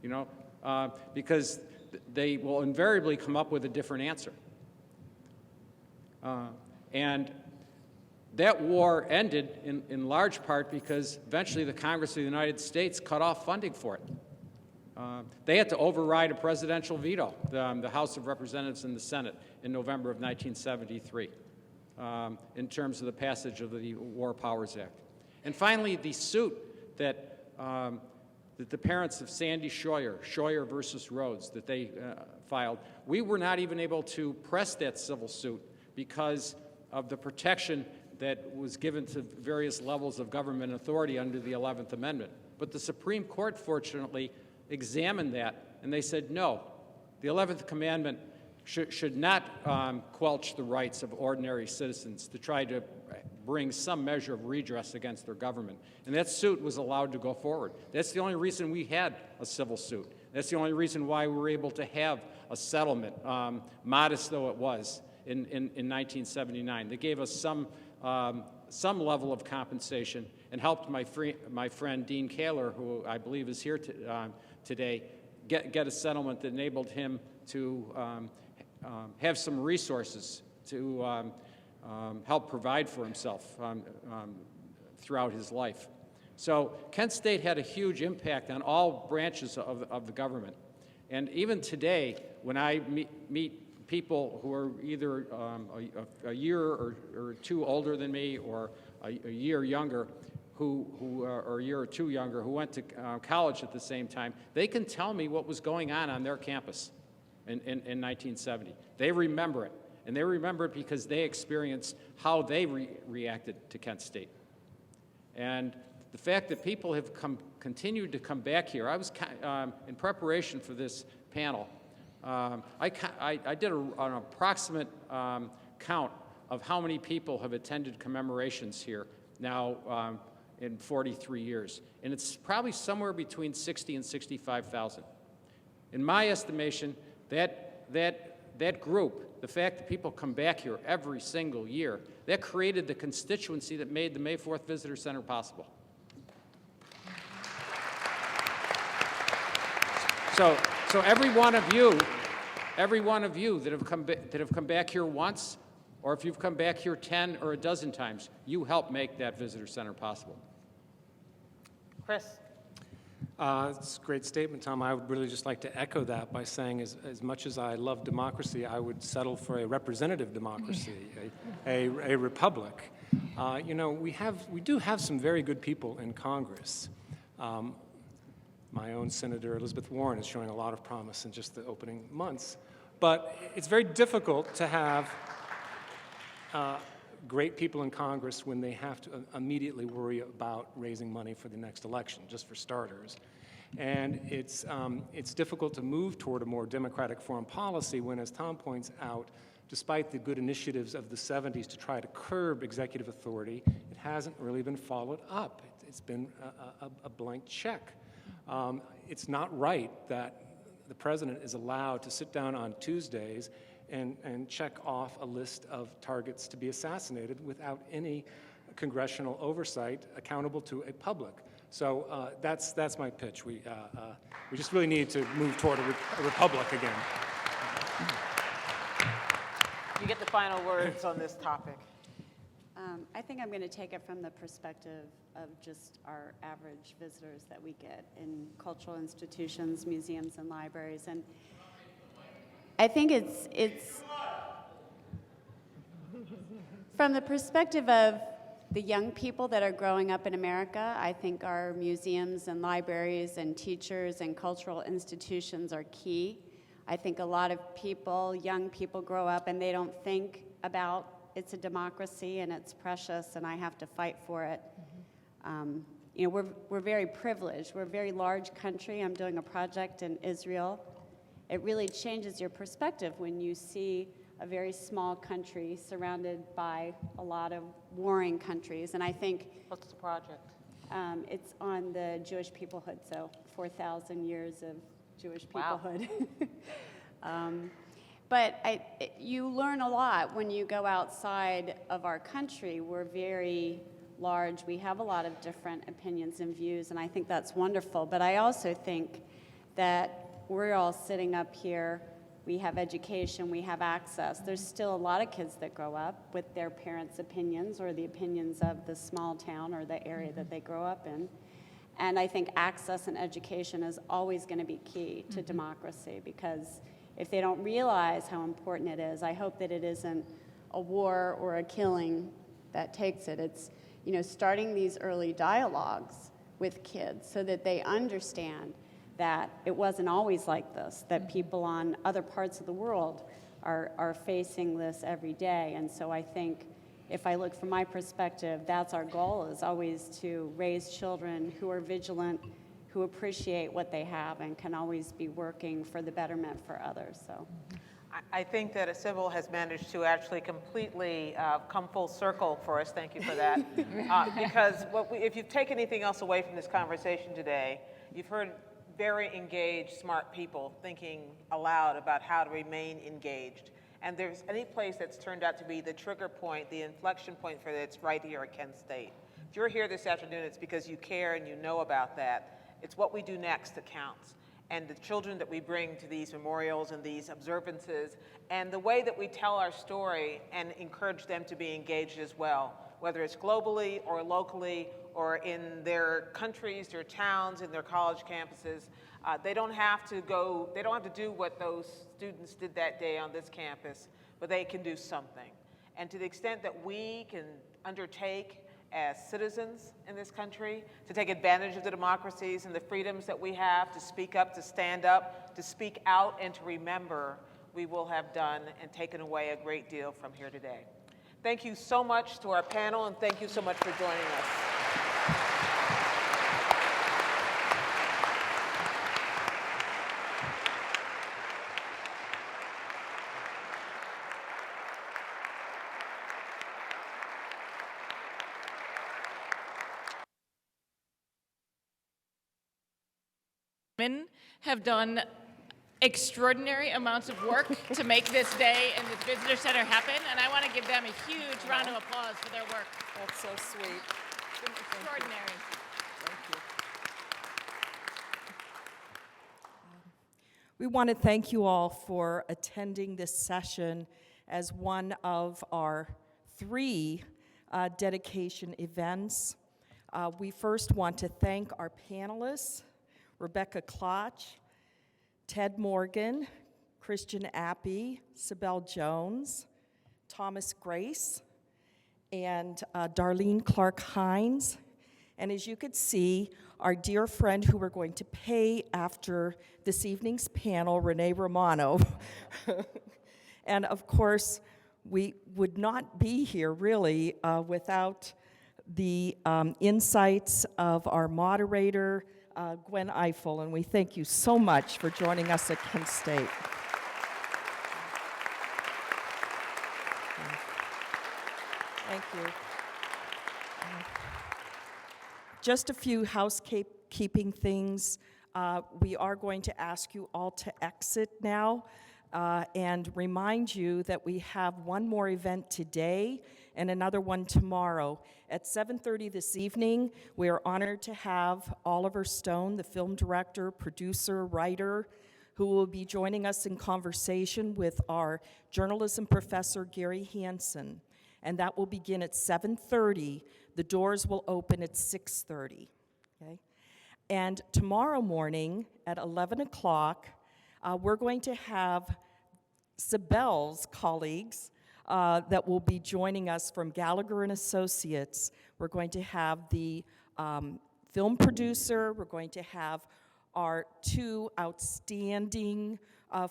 E: you know, because they will invariably come up with a different answer. And that war ended in large part because eventually the Congress of the United States cut off funding for it. They had to override a presidential veto, the House of Representatives and the Senate, in November of 1973, in terms of the passage of the War Powers Act. And finally, the suit that the parents of Sandy Scheuer versus Rhodes, that they filed, we were not even able to press that civil suit because of the protection that was given to various levels of government authority under the 11th Amendment. But the Supreme Court, fortunately, examined that, and they said, no, the 11th Commandment should not quelch the rights of ordinary citizens to try to bring some measure of redress against their government. And that suit was allowed to go forward. That's the only reason we had a civil suit. That's the only reason why we were able to have a settlement, modest though it was, in 1979. They gave us some level of compensation and helped my friend Dean Kaler, who I believe is here today, get a settlement that enabled him to have some resources to help provide for himself throughout his life. So Kent State had a huge impact on all branches of the government. And even today, when I meet people who are either a year or two older than me, or a year younger, or a year or two younger, who went to college at the same time, they can tell me what was going on their campus in 1970. They remember it, and they remember it because they experienced how they reacted to Kent State. And the fact that people have continued to come back here, I was in preparation for this panel, I did an approximate count of how many people have attended commemorations here now in 43 years. And it's probably somewhere between 60 and 65,000. In my estimation, that group, the fact that people come back here every single year, that created the constituency that made the May 4th Visitor Center possible. So every one of you that have come back here once, or if you've come back here 10 or a dozen times, you helped make that visitor center possible.
D: Chris.
H: It's a great statement, Tom. I would really just like to echo that by saying as much as I love democracy, I would settle for a representative democracy, a republic. You know, we do have some very good people in Congress. My own Senator Elizabeth Warren is showing a lot of promise in just the opening months. But it's very difficult to have great people in Congress when they have to immediately worry about raising money for the next election, just for starters. And it's difficult to move toward a more democratic foreign policy when, as Tom points out, despite the good initiatives of the 70s to try to curb executive authority, it hasn't really been followed up. It's been a blank check. It's not right that the president is allowed to sit down on Tuesdays and check off a list of targets to be assassinated without any congressional oversight accountable to a public. So that's my pitch. We just really need to move toward a republic again.
D: You get the final words on this topic.
K: I think I'm going to take it from the perspective of just our average visitors that we get in cultural institutions, museums, and libraries. And I think it's From the perspective of the young people that are growing up in America, I think our museums and libraries and teachers and cultural institutions are key. I think a lot of people, young people, grow up and they don't think about it's a democracy and it's precious and I have to fight for it. You know, we're very privileged. We're a very large country. I'm doing a project in Israel. It really changes your perspective when you see a very small country surrounded by a lot of warring countries. And I think...
D: What's the project?
K: It's on the Jewish peoplehood, so 4,000 years of Jewish
D: Wow.
K: peoplehood. But you learn a lot when you go outside of our country. We're very large. We have a lot of different opinions and views, and I think that's wonderful. But I also think that we're all sitting up here. We have education, we have access. There's still a lot of kids that grow up with their parents' opinions or the opinions of the small town or the area that they grow up in. And I think access and education is always going to be key to democracy, because if they don't realize how important it is, I hope that it isn't a war or a killing that takes it. It's, you know, starting these early dialogues with kids so that they understand that it wasn't always like this, that people on other parts of the world are facing this every day. And so I think if I look from my perspective, that's our goal, is always to raise children who are vigilant, who appreciate what they have and can always be working for the betterment for others. So
D: I think that Sybil has managed to actually completely come full circle for us. Thank you for that. Because if you've taken anything else away from this conversation today, you've heard very engaged, smart people thinking aloud about how to remain engaged. And there's any place that's turned out to be the trigger point, the inflection point for that, it's right here at Kent State. If you're here this afternoon, it's because you care and you know about that. It's what we do next that counts. And the children that we bring to these memorials and these observances, and the way that we tell our story and encourage them to be engaged as well, whether it's globally or locally or in their countries, their towns, in their college campuses. They don't have to do what those students did that day on this campus, but they can do something. And to the extent that we can undertake as citizens in this country to take advantage of the democracies and the freedoms that we have, to speak up, to stand up, to speak out, and to remember, we will have done and taken away a great deal from here today. Thank you so much to our panel, and thank you so much for joining us.
I: Women have done extraordinary amounts of work to make this day and the Visitor Center happen, and I want to give them a huge round of applause for their work.
A: That's so sweet.
I: It's been extraordinary.
A: Thank you. We want to thank you all for attending this session as one of our 3 dedication events. We first want to thank our panelists, Rebecca Klotch, Ted Morgan, Christian Appy, Sybil Jones, Thomas Grace, and Darlene Clark-Hines. And as you could see, our dear friend who we're going to pay after this evening's panel, Renee Romano. And of course, we would not be here really without the insights of our moderator, Gwen Ifill, and we thank you so much for joining us at Kent State. Thank you. Just a few housekeeping things. We are going to ask you all to exit now and remind you that we have one more event today and another one tomorrow. At 7:30 this evening, we are honored to have Oliver Stone, the film director, producer, writer, who will be joining us in conversation with our journalism professor, Gary Hansen. And that will begin at 7:30. The doors will open at 6:30, okay? And tomorrow morning at 11 o'clock, we're going to have Sybil's colleagues that will be joining us from Gallagher and Associates. We're going to have the film producer. We're going to have our two outstanding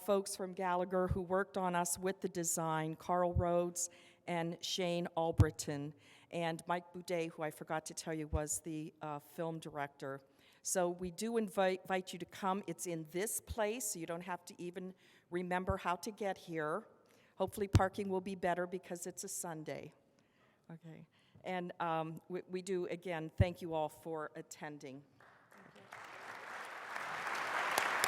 A: folks from Gallagher who worked on us with the design, Carl Rhodes and Shane Albritton, and Mike Boudet, who I forgot to tell you was the film director. So we do invite you to come. It's in this place, so you don't have to even remember how to get here. Hopefully parking will be better because it's a Sunday. Okay. And we do, again, thank you all for attending.